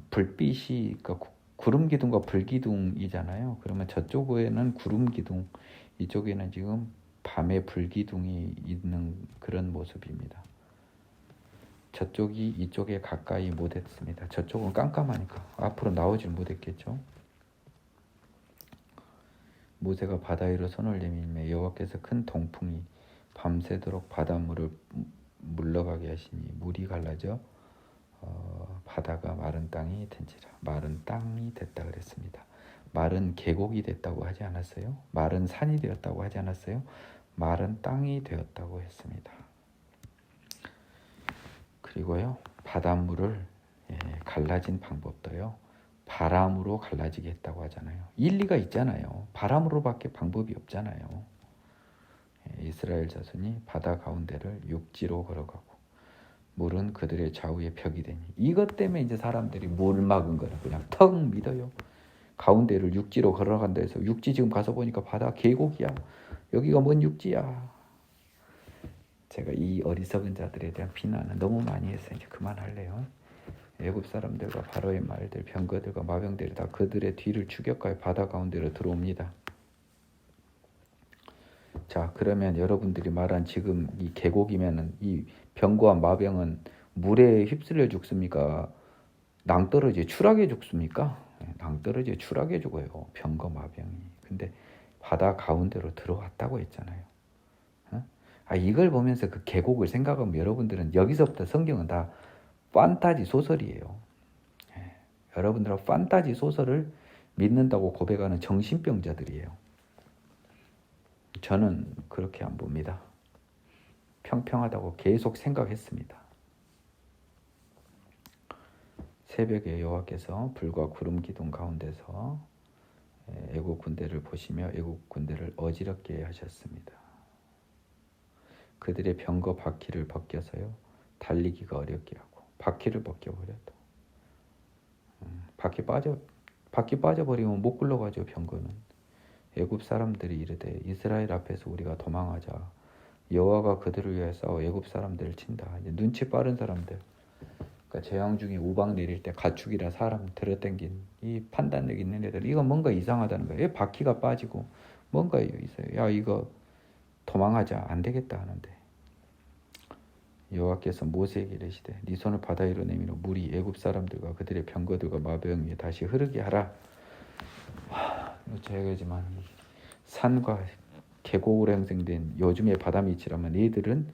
불빛이, 그러니까 구름 기둥과 불 기둥이잖아요. 그러면 저쪽에는 구름 기둥, 이쪽에는 지금 밤에 불 기둥이 있는 그런 모습입니다. 저쪽이 이쪽에 가까이 못했습니다. 저쪽은 깜깜하니까 앞으로 나오질 못했겠죠. 모세가 바다 위로 손을 내밀며 여호와께서 큰 동풍이 밤새도록 바닷물을 물러가게 하시니 물이 갈라져 바다가 마른 땅이 된지라. 마른 땅이 됐다 그랬습니다. 마른 계곡이 됐다고 하지 않았어요? 마른 산이 되었다고 하지 않았어요? 마른 땅이 되었다고 했습니다. 그리고요, 바닷물을 갈라진 방법도요, 바람으로 갈라지게 했다고 하잖아요. 일리가 있잖아요. 바람으로밖에 방법이 없잖아요. 이스라엘 자손이 바다 가운데를 육지로 걸어가고 물은 그들의 좌우에 벽이 되니, 이것 때문에 이제 사람들이 물 막은 거는 그냥 턱 믿어요. 가운데를 육지로 걸어간다 해서 육지 지금 가서 보니까 바다 계곡이야. 여기가 뭔 육지야. 제가 이 어리석은 자들에 대한 비난은 너무 많이 해서 이제 그만할래요. 애굽 사람들과 바로의 말들, 병거들과 마병들이 다 그들의 뒤를 추격하여 바다 가운데로 들어옵니다. 자, 그러면 여러분들이 말한 지금 이 계곡이면은 이 병거와 마병은 물에 휩쓸려 죽습니까? 낭떠러지에 추락해 죽습니까? 낭떠러지에 추락해 죽어요. 병거 마병이. 근데 바다 가운데로 들어왔다고 했잖아요. 이걸 보면서 그 계곡을 생각하면 여러분들은 여기서부터 성경은 다 판타지 소설이에요. 여러분들은 판타지 소설을 믿는다고 고백하는 정신병자들이에요. 저는 그렇게 안 봅니다. 평평하다고 계속 생각했습니다. 새벽에 여호와께서 불과 구름 기둥 가운데서 애국 군대를 보시며 애국 군대를 어지럽게 하셨습니다. 그들의 병거 바퀴를 벗겨서요, 달리기가 어렵게 하고 바퀴를 벗겨버렸다. 바퀴 빠져버리면 못 굴러가죠. 병거는. 애굽 사람들이 이르되 이스라엘 앞에서 우리가 도망하자. 여호와가 그들을 위해 싸워 애굽 사람들을 친다. 이제 눈치 빠른 사람들. 그러니까 재앙 중에 우박 내릴 때 가축이라 사람 들어당긴 이 판단력 있는 애들, 이거 뭔가 이상하다는 거예요. 왜 바퀴가 빠지고 뭔가 있어요. 야, 이거 도망하자. 안 되겠다 하는데 여호와께서 모세에게 이르시되 네 손을 바다 위로 내밀어 물이 애굽 사람들과 그들의 병거들과 마병 위에 다시 흐르게 하라. 제가 얘기하지만 산과 계곡으로 형성된 요즘의 바다 밑이라면 얘들은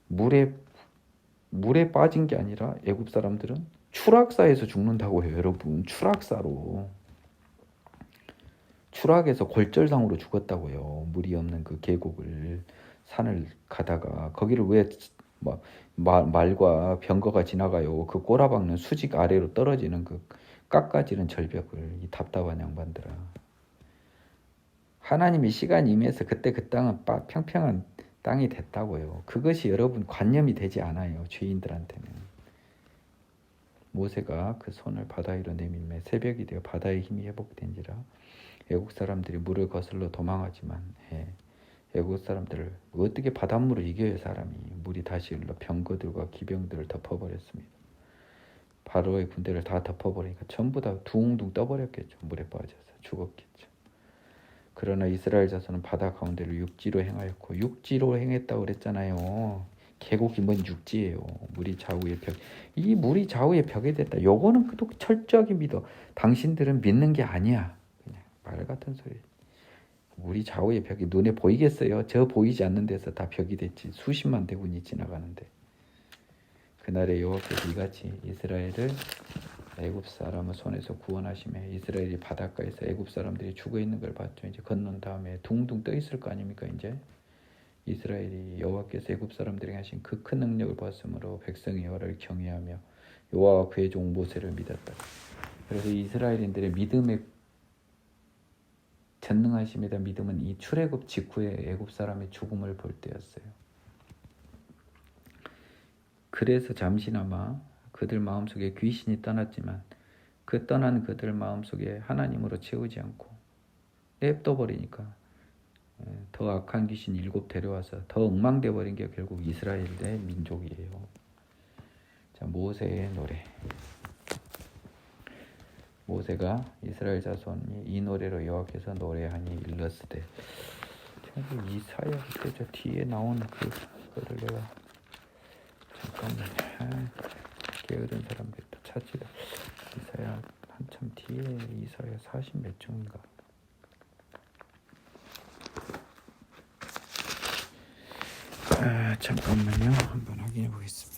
물에 빠진 게 아니라 애굽 사람들은 추락사에서 죽는다고 해요. 여러분, 추락사로. 추락해서 골절상으로 죽었다고요. 물이 없는 그 계곡을, 산을 가다가 거기를 왜 말과 병거가 지나가요. 그 꼬라박는 수직 아래로 떨어지는 그 깎아지는 절벽을, 이 답답한 양반들아. 하나님이 시간이 임해서 그때 그 땅은 평평한 땅이 됐다고요. 그것이 여러분 관념이 되지 않아요. 죄인들한테는. 모세가 그 손을 바다 위로 내밀매 새벽이 되어 바다의 힘이 회복된지라. 애국 사람들이 물을 거슬러 도망하지만 애국 사람들을 어떻게 바닷물을 이겨요. 사람이. 물이 다시 흘러 병거들과 기병들을 덮어버렸습니다. 바로의 군대를 다 덮어버리니까 전부 다 둥둥 떠버렸겠죠. 물에 빠져서 죽었겠죠. 그러나 이스라엘 자손은 바다 가운데를 육지로 행하였고, 육지로 행했다고 그랬잖아요. 계곡이 뭔 육지예요. 물이 좌우의 벽. 이 물이 좌우의 벽에 됐다. 요거는 또 철저하게 믿어. 당신들은 믿는 게 아니야. 그냥 말 같은 소리. 물이 좌우의 벽이 눈에 보이겠어요? 저 보이지 않는 데서 다 벽이 됐지. 수십만 대군이 지나가는데. 그날에 여호와께서 이같이 이스라엘을 애굽 사람의 손에서 구원하시며, 이스라엘이 바닷가에서 애굽 사람들이 죽어 있는 걸 봤죠. 이제 건넌 다음에 둥둥 떠 있을 거 아닙니까? 이제 이스라엘이 여호와께서 애굽 사람들에게 하신 그 큰 능력을 봤으므로 백성이 여호와를 경외하며 여호와와 그의 종 모세를 믿었다. 그래서 이스라엘인들의 믿음의 전능하심이다. 믿음은 이 출애굽 직후에 애굽 사람의 죽음을 볼 때였어요. 그래서 잠시나마 그들 마음속에 귀신이 떠났지만, 그 떠난 그들 마음속에 하나님으로 채우지 않고 냅둬 버리니까 더 악한 귀신 7 데려와서 더 엉망돼 버린 게 결국 이스라엘의 민족이에요. 자, 모세의 노래. 모세가 이스라엘 자손이 이 노래로 여호와께서 노래하니 일렀으되. 이사야 그때 저 뒤에 나온 그거를 내가 잠깐만, 게으른 사람들 또 찾지다. 이사야 한참 뒤에, 이사야 40 몇 종인가. 잠깐만요. 한번 확인해 보겠습니다.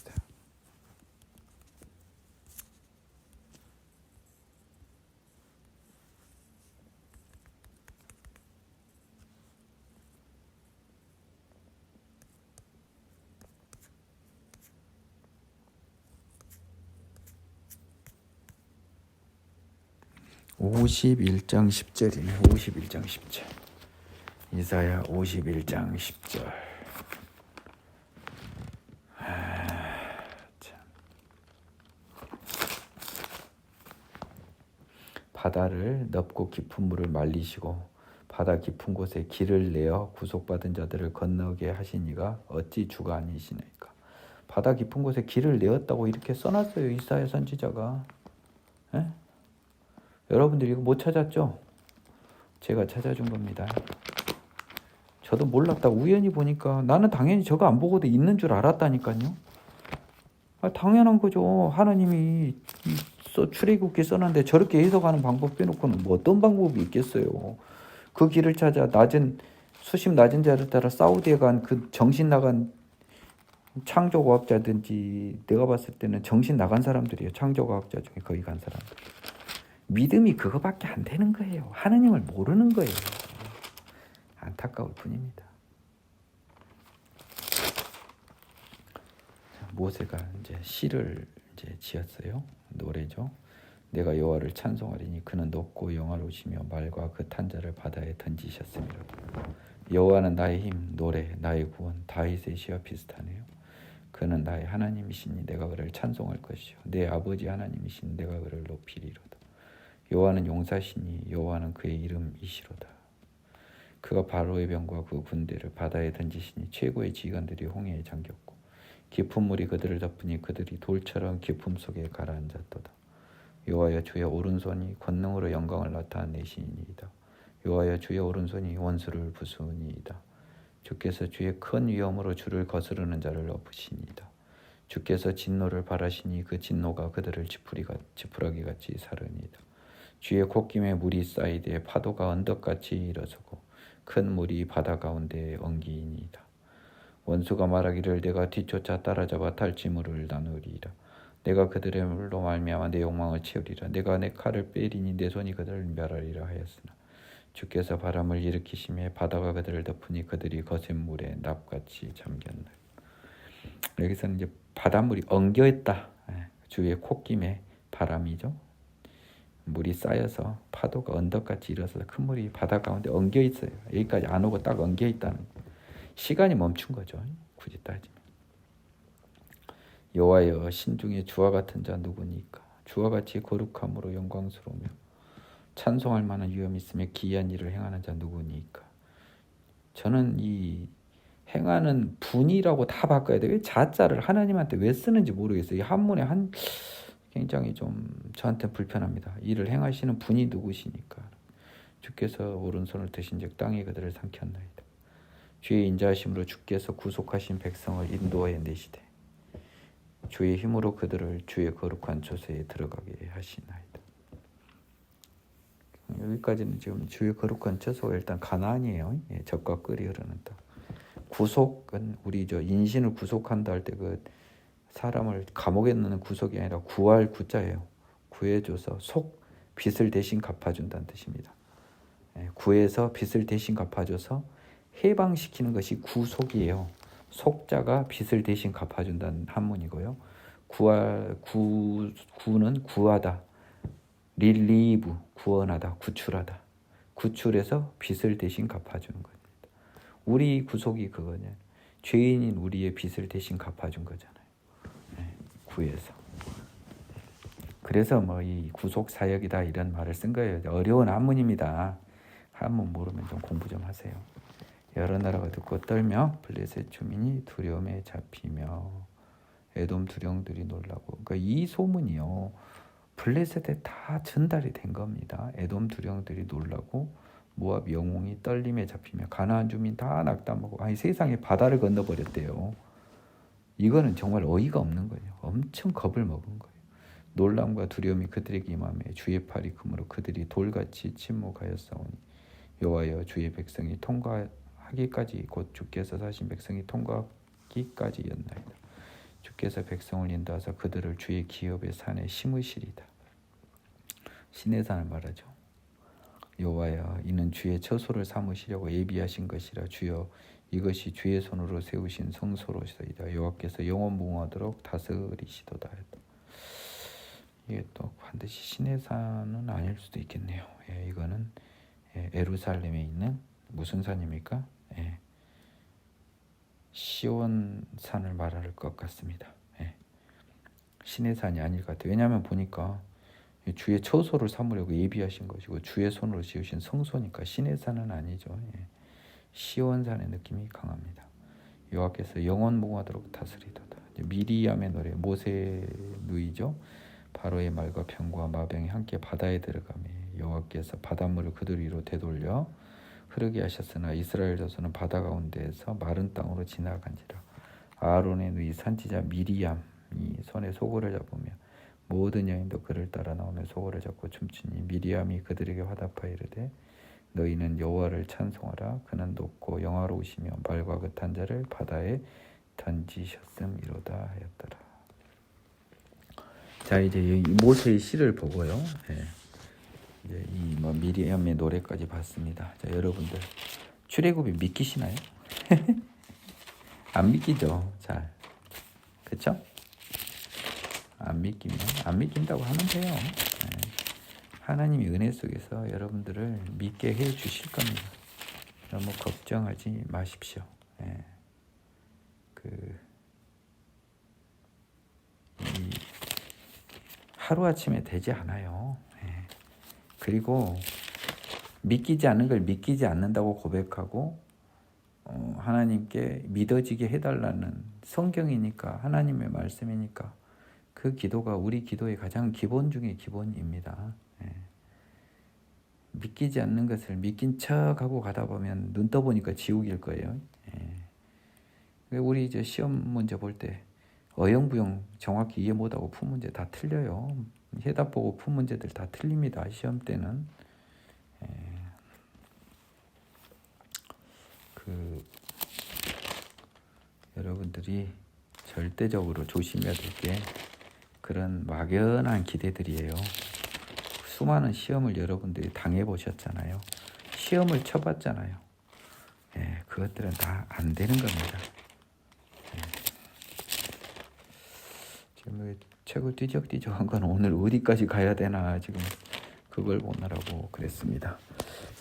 (51장 10절이네) 51장 10절. 이사야 51장 10절. 바다를 넓고 깊은 물을 말리시고 바다 깊은 곳에 길을 내어 구속받은 자들을 건너게 하시니가 어찌 주가 아니시나이까. 바다 깊은 곳에 길을 내었다고 이렇게 써놨어요, 이사야 선지자가. 에? 여러분들이 이거 못 찾았죠? 제가 찾아준 겁니다. 저도 몰랐다. 우연히 보니까 나는 당연히 저거 안 보고도 있는 줄 알았다니까요. 당연한 거죠. 하나님이 출애굽기 써놨는데 저렇게 해석하는 방법 빼놓고는 뭐 어떤 방법이 있겠어요. 그 길을 찾아 수심 낮은 자를 따라 사우디에 간 그 정신 나간 창조과학자든지, 내가 봤을 때는 정신 나간 사람들이에요. 창조과학자 중에 거기 간 사람들. 믿음이 그거밖에 안 되는 거예요. 하나님을 모르는 거예요. 안타까울 뿐입니다. 모세가 이제 시를 이제 지었어요. 노래죠. 내가 여호와를 찬송하리니 그는 높고 영화로우시며 말과 그 탄자를 바다에 던지셨으며. 여호와는 나의 힘, 노래, 나의 구원, 다윗의 시와 비슷하네요. 그는 나의 하나님이시니 내가 그를 찬송할 것이요 내 아버지 하나님이시니 내가 그를 높이리로다. 여호와는 용사시니 여호와는 그의 이름이시로다. 그가 바로의 병과 그 군대를 바다에 던지시니 최고의 지휘관들이 홍해에 잠겼고 깊은 물이 그들을 덮으니 그들이 돌처럼 깊음 속에 가라앉았도다. 여호와여 주의 오른손이 권능으로 영광을 나타내시니이다. 여호와여 주의 오른손이 원수를 부수니이다. 주께서 주의 큰 위엄으로 주를 거스르는 자를 엎으시니이다. 주께서 진노를 발하시니 그 진노가 그들을 지푸라기같이 사르니이다. 주의 콧김에 물이 쌓이되 파도가 언덕같이 일어서고 큰 물이 바다 가운데에 엉기니이다. 원수가 말하기를 내가 뒤쫓아 따라잡아 탈취물을 나누리이다. 내가 그들의 물로 말미암아 내 욕망을 채우리라. 내가 내 칼을 빼리니 내 손이 그들을 멸하리라 하였으나 주께서 바람을 일으키심에 바다가 그들을 덮으니 그들이 거센 물에 납같이 잠겼나이다. 여기서는 이제 바닷물이 엉겨있다. 주의 콧김에 바람이죠. 물이 쌓여서 파도가 언덕같이 일어서서 큰 물이 바다 가운데 엉겨 있어요. 여기까지 안 오고 딱 엉겨 있다는, 시간이 멈춘 거죠. 굳이 따지면. 여호와여 신중에 주와 같은 자 누구니까. 주와 같이 거룩함으로 영광스러우며 찬송할 만한 위엄이 있으며 기이한 일을 행하는 자 누구니까. 저는 이 행하는 분이라고 다 바꿔야 돼요. 왜 자자를 하나님한테 왜 쓰는지 모르겠어요. 이 한문에 굉장히 좀 저한테 불편합니다. 이를 행하시는 분이 누구시니까. 주께서 오른손을 드신즉 땅이 그들을 삼켰나이다. 주의 인자하심으로 주께서 구속하신 백성을 인도하여 내시되 주의 힘으로 그들을 주의 거룩한 조세에 들어가게 하시나이다. 여기까지는 지금 주의 거룩한 처소가 일단 가나안이에요. 젖과 꿀이 흐르는 땅. 구속은 우리 인신을 구속한다 할 때 그 사람을 감옥에 넣는 구속이 아니라 구할 구자예요. 구해줘서 빚을 대신 갚아준다는 뜻입니다. 구해서 빚을 대신 갚아줘서 해방시키는 것이 구속이에요. 속자가 빚을 대신 갚아준다는 한문이고요. 구는 구하다, 릴리브 구원하다, 구출하다. 구출해서 빚을 대신 갚아주는 겁니다. 우리 구속이 그거냐? 죄인인 우리의 빚을 대신 갚아준 거잖아요. 구해서. 그래서 이 구속 사역이다 이런 말을 쓴 거예요. 어려운 한문입니다. 한문 모르면 좀 공부 좀 하세요. 여러 나라가 듣고 떨며 블레셋 주민이 두려움에 잡히며 에돔 두령들이 놀라고. 그러니까 이 소문이요. 블레셋에 다 전달이 된 겁니다. 에돔 두령들이 놀라고 모압 영웅이 떨림에 잡히며 가나안 주민 다 낙담하고 세상에 바다를 건너버렸대요. 이거는 정말 어이가 없는 거예요. 엄청 겁을 먹은 거예요. 놀람과 두려움이 그들에게 임하며 주의 팔이 금으로 그들이 돌같이 침묵하였사오니 여호와여 주의 백성이 통과하기까지 곧 주께서 사신 백성이 통과하기까지였나이다. 주께서 백성을 인도하사 그들을 주의 기업의 산에 심으시리다. 신의 산을 말하죠. 여호와여 이는 주의 처소를 삼으시려고 예비하신 것이라. 주여 이것이 주의 손으로 세우신 성소로서이다. 여호와께서 영원무궁하도록 다스리시도다. 이게 또 반드시 신의 산은 아닐 수도 있겠네요. 이거는 예루살렘에 있는 무슨 산입니까? 시온 산을 말할 것 같습니다. 신의 산이 아닐 것 같아요. 왜냐하면 보니까 주의 처소를 삼으려고 예비하신 것이고 주의 손으로 지으신 성소니까 신의 산은 아니죠. 시온산의 느낌이 강합니다. 여호와께서 영원무궁하도록 다스리도다. 미리암의 노래, 모세 누이죠. 바로의 말과 병과 마병이 함께 바다에 들어가며 여호와께서 바닷물을 그들 위로 되돌려 흐르게 하셨으나 이스라엘 자손은 바다 가운데에서 마른 땅으로 지나간지라. 아론의 누이 산지자 미리암이 손에 소고를 잡으며 모든 여인도 그를 따라 나오며 소고를 잡고 춤추니 미리암이 그들에게 화답하여 이르되 너희는 여호와를 찬송하라. 그는 높고 영화로우시며 말과 그탄 자를 바다에 던지셨음이로다 하였더라. 자, 이제 이 모세의 시를 보고요. 이제 이 미리암의 노래까지 봤습니다. 자, 여러분들 출애굽이 믿기시나요? 안 믿기죠. 잘, 그렇죠? 안 믿긴다고 하면 돼요. 하나님이 은혜 속에서 여러분들을 믿게 해 주실 겁니다. 너무 걱정하지 마십시오. 하루아침에 되지 않아요. 그리고 믿기지 않는 걸 믿기지 않는다고 고백하고 하나님께 믿어지게 해달라는 성경이니까 하나님의 말씀이니까 그 기도가 우리 기도의 가장 기본 중의 기본입니다. 믿기지 않는 것을 믿긴 척하고 가다 보면 눈 떠보니까 지옥일 거예요. 우리 이제 시험 문제 볼 때 어영부영 정확히 이해 못하고 푼 문제 다 틀려요. 해답 보고 푼 문제들 다 틀립니다. 시험 때는. 여러분들이 절대적으로 조심해야 될 게 그런 막연한 기대들이에요. 수많은 시험을 여러분들이 당해보셨잖아요. 시험을 쳐봤잖아요. 그것들은 다 안 되는 겁니다. 지금 책을 뒤적뒤적한 건 오늘 어디까지 가야 되나 지금 그걸 보느라고 그랬습니다.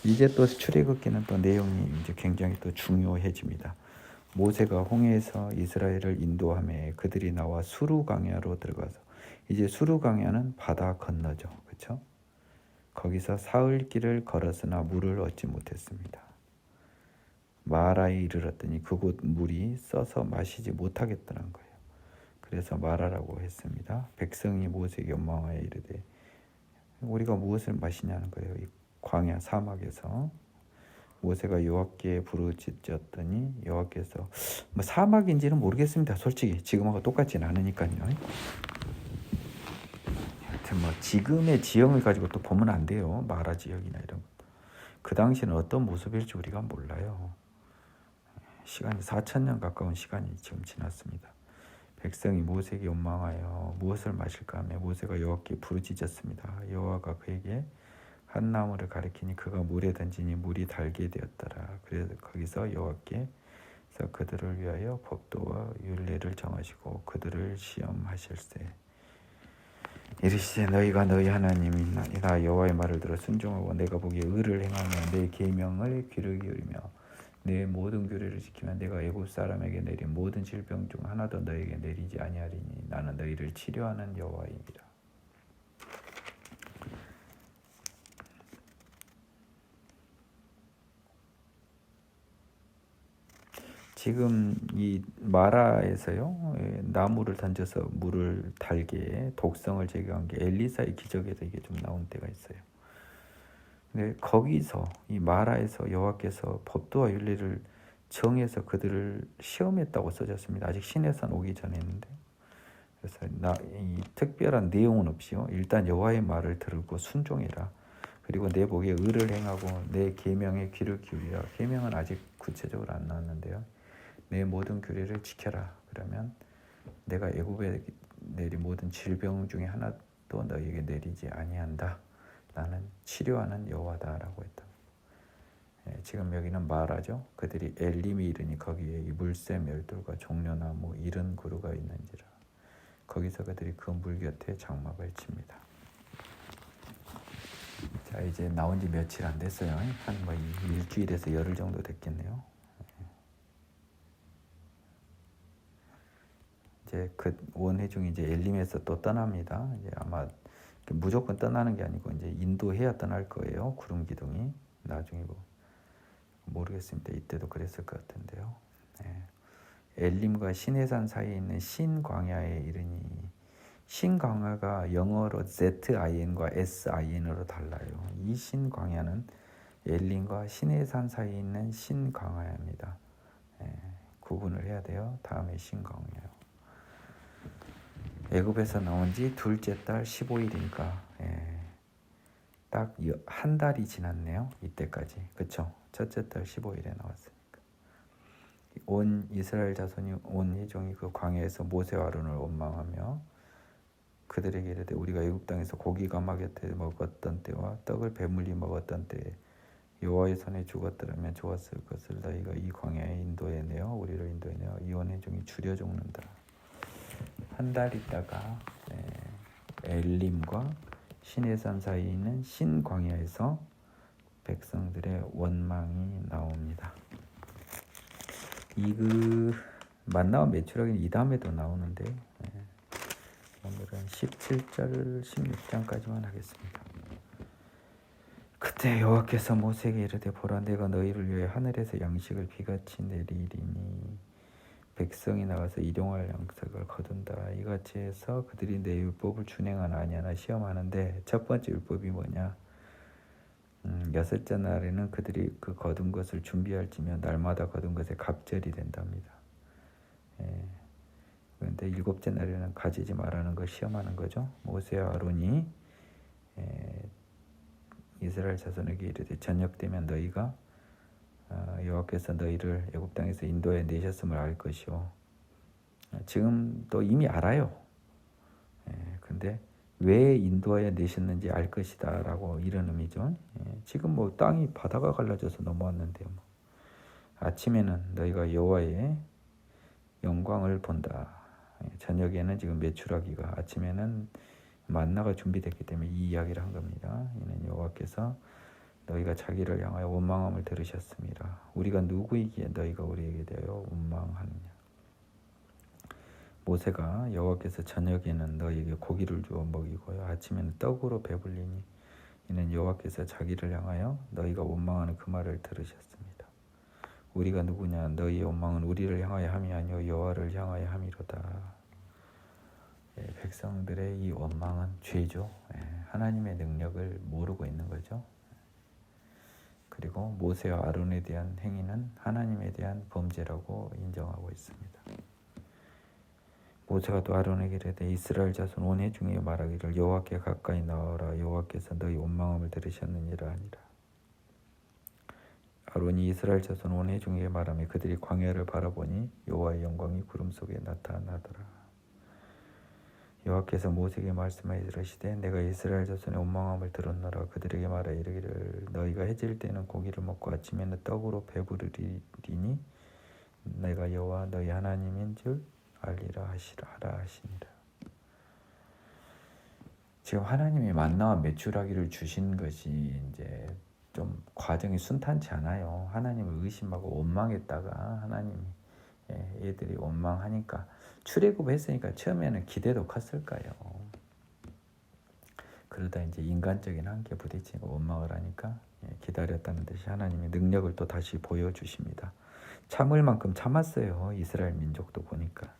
이제 또 출애굽기는 또 내용이 이제 굉장히 또 중요해집니다. 모세가 홍해에서 이스라엘을 인도하며 그들이 나와 수르 광야로 들어가서 이제 수르 광야는 바다 건너죠. 그렇죠? 거기서 사흘 길을 걸었으나 물을 얻지 못했습니다. 마라에 이르렀더니 그곳 물이 써서 마시지 못하겠다는 거예요. 그래서 말하라고 했습니다. 백성이 모세에게 원망하여 이르되 우리가 무엇을 마시냐는 거예요. 이 광야 사막에서 모세가 여호와께 부르짖었더니 여호와께서 뭐 사막인지는 모르겠습니다. 솔직히 지금하고 똑같지는 않으니까요. 하여튼 뭐 지금의 지형을 가지고 또 보면 안 돼요. 마라 지역이나 이런 것. 그 당시는 어떤 모습일지 우리가 몰라요. 시간이 4,000년 가까운 시간이 지금 지났습니다. 백성이 모세에게 원망하여 무엇을 마실까 하며 모세가 여호와께 부르짖었습니다. 여호와가 그에게 한 나무를 가리키니 그가 물에 던지니 물이 달게 되었더라. 그래서 거기서 여호와께서 그들을 위하여 법도와 율례를 정하시고 그들을 시험하실세. 이르시되 너희가 너희 하나님이나 여호와의 말을 들어 순종하고 내가 보기에 의를 행하며 내 계명을 귀를 기울이며 내 모든 규례를 지키면 내가 애굽 사람에게 내린 모든 질병 중 하나도 너에게 내리지 아니하리니 나는 너희를 치료하는 여호와이니라. 지금 이 마라에서요 나무를 던져서 물을 달게 독성을 제거한 게 엘리사의 기적에도 이게 좀 나온 때가 있어요. 근데 거기서 이 마라에서 여호와께서 법도와 율례를 정해서 그들을 시험했다고 써졌습니다. 아직 시내산 오기 전에 했는데 그래서 이 특별한 내용은 없이요. 일단 여호와의 말을 들고 순종해라. 그리고 내 보기에 의를 행하고 내 계명에 귀를 기울이라. 계명은 아직 구체적으로 안 나왔는데요. 내 모든 규례를 지켜라. 그러면 내가 애굽에 내린 모든 질병 중에 하나도 너희에게 내리지 아니한다. 나는 치료하는 여호와다라고 했다. 지금 여기는 마라죠. 그들이 엘림이 이르니 거기에 이 물새 멸돌과 종려나무 이른 그루가 있는지라. 거기서 그들이 그 물 곁에 장막을 칩니다. 자 이제 나온 지 며칠 안 됐어요. 한 뭐 일주일에서 열흘 정도 됐겠네요. 이제 그 원회중이 이제 엘림에서 또 떠납니다. 이제 아마 무조건 떠나는 게 아니고 이제 인도해야 떠날 거예요. 구름 기둥이 나중에 뭐 모르겠습니다. 이때도 그랬을 것 같은데요. 엘림과 시내산 사이에 있는 신광야에 이르니 신광야가 영어로 ZIN과 SIN으로 달라요. 이 신광야는 엘림과 시내산 사이에 있는 신광야입니다. 구분을 해야 돼요. 다음에 신광야요. 애굽에서 나온 지 둘째 달 15일이니까 딱 한 달이 지났네요. 이때까지. 그쵸? 첫째 달 15일에 나왔으니까. 온 이스라엘 자손이 온 회중이 그 광야에서 모세와 아론을 원망하며 그들에게 이르되 우리가 애굽 땅에서 고기가 마곁에 먹었던 때와 떡을 배물리 먹었던 때에 여호와의 손에 죽었더라면 좋았을 것을 너희가 이 광야에 인도해 내어 우리를 인도해 내어 이 온 회중이 줄여 죽는다. 한 달 있다가 엘림과 시내산 사이에 있는 신광야에서 백성들의 원망이 나옵니다. 이 만나와 메추라기는 이 다음에도 나오는데 오늘은 17절 16장까지만 하겠습니다. 그때 여호와께서 모세에게 이르되 보라 내가 너희를 위해 하늘에서 양식을 비같이 내리리니 백성이 나가서 일용할 양식을 거둔다. 이같이 해서 그들이 내 율법을 준행하나 아니하나 시험하는데 첫 번째 율법이 뭐냐? 여섯째 날에는 그들이 그 거둔 것을 준비할지며 날마다 거둔 것에 갑절이 된답니다. 그런데 일곱째 날에는 가지지 말라는 걸 시험하는 거죠. 모세와 아론이 이스라엘 자손에게 이르되 저녁 되면 너희가 여호와께서 너희를 애굽 땅에서 인도해 내셨음을 알 것이요. 지금 또 이미 알아요. 근데 왜 인도하여 내셨는지 알 것이다라고 이런 의미죠. 지금 뭐 땅이 바다가 갈라져서 넘어왔는데요. 아침에는 너희가 여호와의 영광을 본다. 저녁에는 지금 메추라기가, 아침에는 만나가 준비됐기 때문에 이 이야기를 한 겁니다. 이는 여호와께서 너희가 자기를 향하여 원망함을 들으셨습니다. 우리가 누구이기에 너희가 우리에게 대하여 원망하느냐. 모세가 여호와께서 저녁에는 너희에게 고기를 주어 먹이고요 아침에는 떡으로 배불리니 이는 여호와께서 자기를 향하여 너희가 원망하는 그 말을 들으셨습니다. 우리가 누구냐? 너희의 원망은 우리를 향하여 함이 아니요 여호와를 향하여 함이로다. 백성들의 이 원망은 죄죠. 하나님의 능력을 모르고 있는 거죠. 그리고 모세와 아론에 대한 행위는 하나님에 대한 범죄라고 인정하고 있습니다. 모세가 또 아론에게 이르되 이스라엘 자손 온 회중에 말하기를 여호와께 가까이 나와라 여호와께서 너희 원망함을 들으셨느니라 하니라. 아론이 이스라엘 자손 온 회중에게 말하며 그들이 광야를 바라보니 여호와의 영광이 구름 속에 나타나더라. 여호와께서 모세에게 말씀하여 이르시되 내가 이스라엘 자손의 원망함을 들었노라. 그들에게 말하 이르기를 너희가 해질 때는 고기를 먹고 아침에는 떡으로 배부르리니 내가 여호와 너희 하나님인 줄 알리라 하라 하시니라. 지금 하나님이 만나와 메추라기를 주신 것이 이제 좀 과정이 순탄치 않아요. 하나님을 의심하고 원망했다가 하나님이 애들이 원망하니까 출애굽했으니까 처음에는 기대도 컸을 거예요. 그러다 이제 인간적인 한계에 부딪히고 원망을 하니까 기다렸다는 듯이 하나님의 능력을 또 다시 보여주십니다. 참을 만큼 참았어요. 이스라엘 민족도 보니까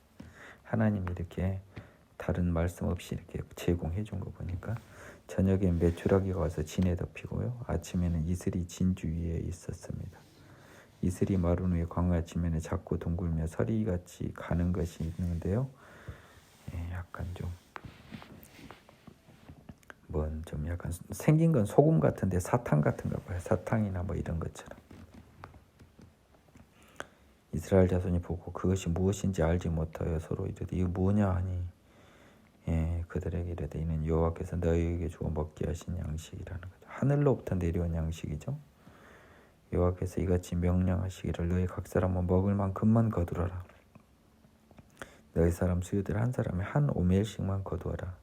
하나님이 이렇게 다른 말씀 없이 이렇게 제공해 준 거 보니까 저녁에 메추라기가 와서 진에 덮이고요. 아침에는 이슬이 진주 위에 있었습니다. 이슬이 마른 후에 광야 지면에 작고 둥글며 서리같이 가는 것이 있는데요. 약간 좀 약간 생긴 건 소금 같은데 사탕 같은가 봐요. 사탕이나 뭐 이런 것처럼. 이스라엘 자손이 보고 그것이 무엇인지 알지 못하여 서로 이르되 이거 뭐냐 하니 그들에게 이르되 이는 여호와께서 너희에게 주어 먹게 하신 양식이라는 거죠. 하늘로부터 내려온 양식이죠. 여호와께서 이같이 명령하시기를 너희 각 사람은 먹을 만큼만 거두어라. 너희 사람 수요들 한 사람에 한 오멜씩만 거두어라.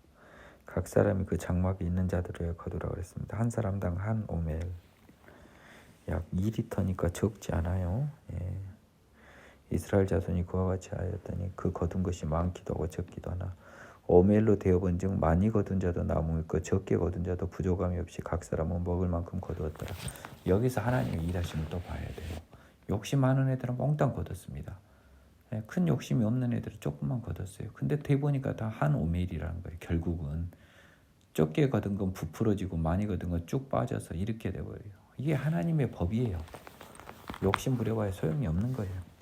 각 사람이 그 장막에 있는 자들을 거두라 그랬습니다. 한 사람당 한 오멜, 약 2리터니까 적지 않아요. 이스라엘 자손이 그와 같이 하였더니 그 거둔 것이 많기도 하고 적기도 하나 오멜로 되어본즉 많이 거둔 자도 남을 것 적게 거둔 자도 부족함이 없이 각 사람은 먹을 만큼 거두었더라. 여기서 하나님의 일하심을 또 봐야 돼요. 욕심 많은 애들은 몽땅 거뒀습니다. 큰 욕심이 없는 애들은 조금만 거뒀어요. 근데 대보니까 다 한 오멜이라는 거예요. 결국은 적게 거둔 건 부풀어지고 많이 거둔 건 쭉 빠져서 이렇게 돼버려요. 이게 하나님의 법이에요. 욕심 부려봐야 소용이 없는 거예요.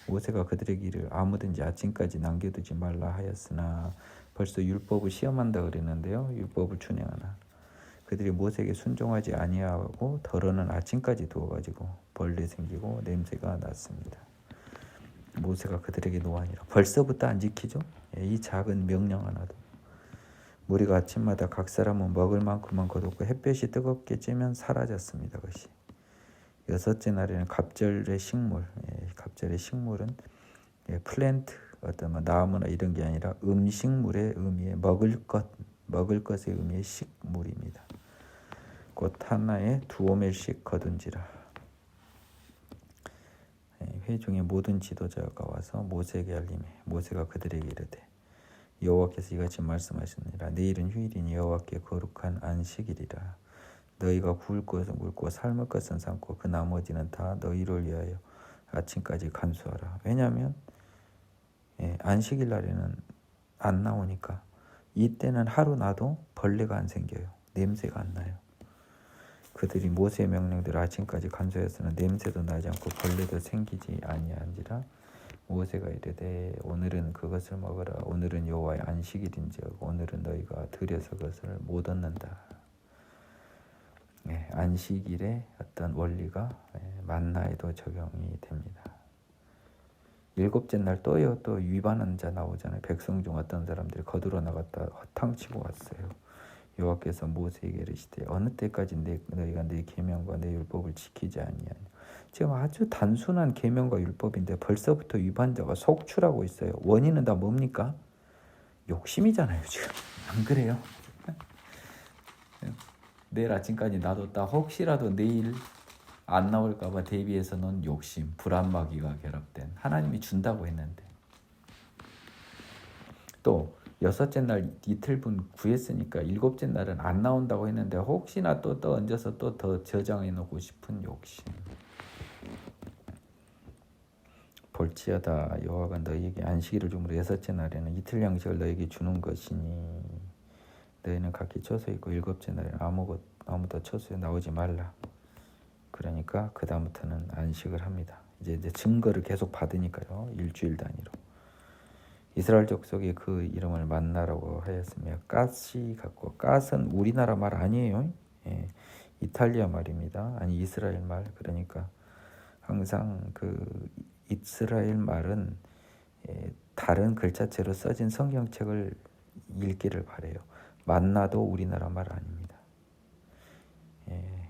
모세가 그들에게 이르기를 아무든지 아침까지 남겨두지 말라 하였으나 벌써 율법을 시험한다 그랬는데요. 율법을 준행하나 그들이 모세에게 순종하지 아니하고 덜어는 아침까지 두어가지고 벌레 생기고 냄새가 났습니다. 모세가 그들에게 노하니라. 벌써부터 안 지키죠? 이 작은 명령 하나도. 무리가 아침마다 각 사람은 먹을 만큼만 거뒀고 햇볕이 뜨겁게 쬐면 사라졌습니다. 그것이. 여섯째 날에는 갑절의 식물, 갑절의 식물은 플랜트, 어떤 나무나 이런 게 아니라 음식물의 의미에 먹을 것의 의미의 식물입니다. 곧 하나에 2오멜씩 거둔지라. 회중의 모든 지도자가 와서 모세에게 알림해 모세가 그들에게 이르되 여호와께서 이같이 말씀하시느니라. 내일은 휴일이니 여호와께 거룩한 안식일이라. 너희가 구울 것은 굽고 삶을 것은 삶고 그 나머지는 다 너희를 위하여 아침까지 간수하라. 왜냐하면 안식일 날에는 안 나오니까 이때는 하루 나도 벌레가 안 생겨요. 냄새가 안 나요. 그들이 모세의 명령대로 아침까지 간수하였으나 냄새도 나지 않고 벌레도 생기지 아니한지라. 모세가 이르되 오늘은 그것을 먹으라. 오늘은 여호와의 안식일인즉 오늘은 너희가 들여서 그것을 못 얻는다. 안식일의 어떤 원리가 만나에도 적용이 됩니다. 7째 날 또 위반한 자 나오잖아요. 백성 중 어떤 사람들이 거두러 나갔다 허탕치고 왔어요. 여호와께서 모세에게 이르시되 어느 때까지 너희가 내 계명과 내 율법을 지키지 아니하냐. 지금 아주 단순한 계명과 율법인데 벌써부터 위반자가 속출하고 있어요. 원인은 다 뭡니까? 욕심이잖아요. 지금 안 그래요? 내일 아침까지 놔뒀다 혹시라도 내일 안 나올까 봐 대비해서 놓은 욕심, 불안마귀가 결합된. 하나님이 준다고 했는데 또 6째 날 이틀분 구했으니까 7째 날은 안 나온다고 했는데 혹시나 또 얹어서 또 더 저장해 놓고 싶은 욕심. 올지어다 여호와가 너희에게 안식일을 주므로 여섯째 날에는 이틀 양식을 너희에게 주는 것이니 너희는 각기 처소에 있고 일곱째 날에는 아무도 처소에 나오지 말라. 그러니까 그 다음부터는 안식을 합니다. 이제 증거를 계속 받으니까요. 일주일 단위로. 이스라엘 족속이 그 이름을 만나라고 하였으며 갓이 같고 갓은 우리나라 말 아니에요. 예, 이탈리아 말입니다. 아니 이스라엘 말. 그러니까 항상 그 이스라엘 말은 다른 글자체로 써진 성경책을 읽기를 바래요. 만나도 우리나라 말 아닙니다.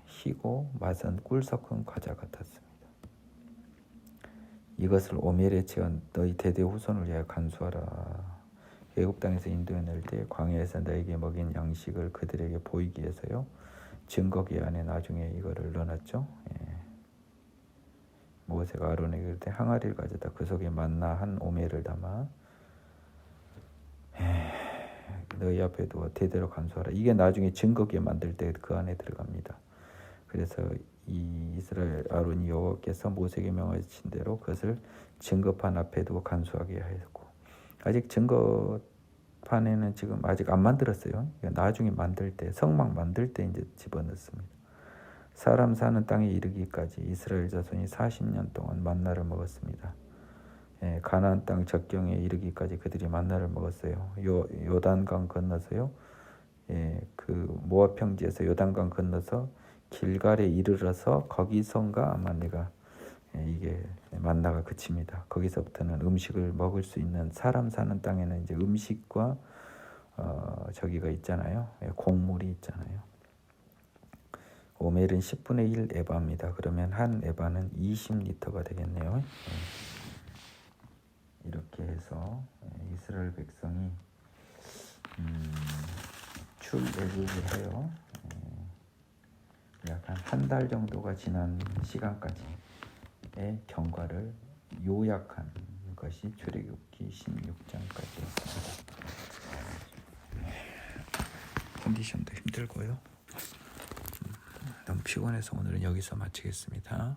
희고 맛은 꿀 섞은 과자 같았습니다. 이것을 오멜에 채운 너희 대대 후손을 위하여 간수하라. 애굽 땅에서 인도해 낼 때 광야에서 너에게 먹인 양식을 그들에게 보이기 위해서요. 증거기 안에 나중에 이거를 넣어놨죠. 모세가 아론에게 이를 때 항아리를 가져다 그 속에 만나 한 오멜을 담아 너희 앞에 두어 대대로 간수하라. 이게 나중에 증거기 만들 때 그 안에 들어갑니다. 그래서 이 이스라엘 아론이 여호와께서 모세에게 명하신 대로 그것을 증거판 앞에 두고 간수하게 하였고, 아직 증거판에는 지금 아직 안 만들었어요. 나중에 만들 때, 성막 만들 때 이제 집어넣습니다. 사람 사는 땅에 이르기까지 이스라엘 자손이 40년 동안 만나를 먹었습니다. 가나안 땅 적경에 이르기까지 그들이 만나를 먹었어요. 요단강 건너서요. 그 모압 평지에서 요단강 건너서 길갈에 이르러서 거기선가 아마 내가 이게 만나가 그칩니다. 거기서부터는 음식을 먹을 수 있는, 사람 사는 땅에는 이제 음식과 저기가 있잖아요. 곡물이 있잖아요. 오멜은 10분의 1 에바입니다. 그러면 한 에바는 20리터가 되겠네요. 이렇게 해서 이스라엘 백성이 출애굽을 해요. 약 한 달 정도가 지난 시간까지의 경과를 요약한 것이 출애굽기 16장까지였습니다. 컨디션도 힘들고요. 너무 피곤해서 오늘은 여기서 마치겠습니다.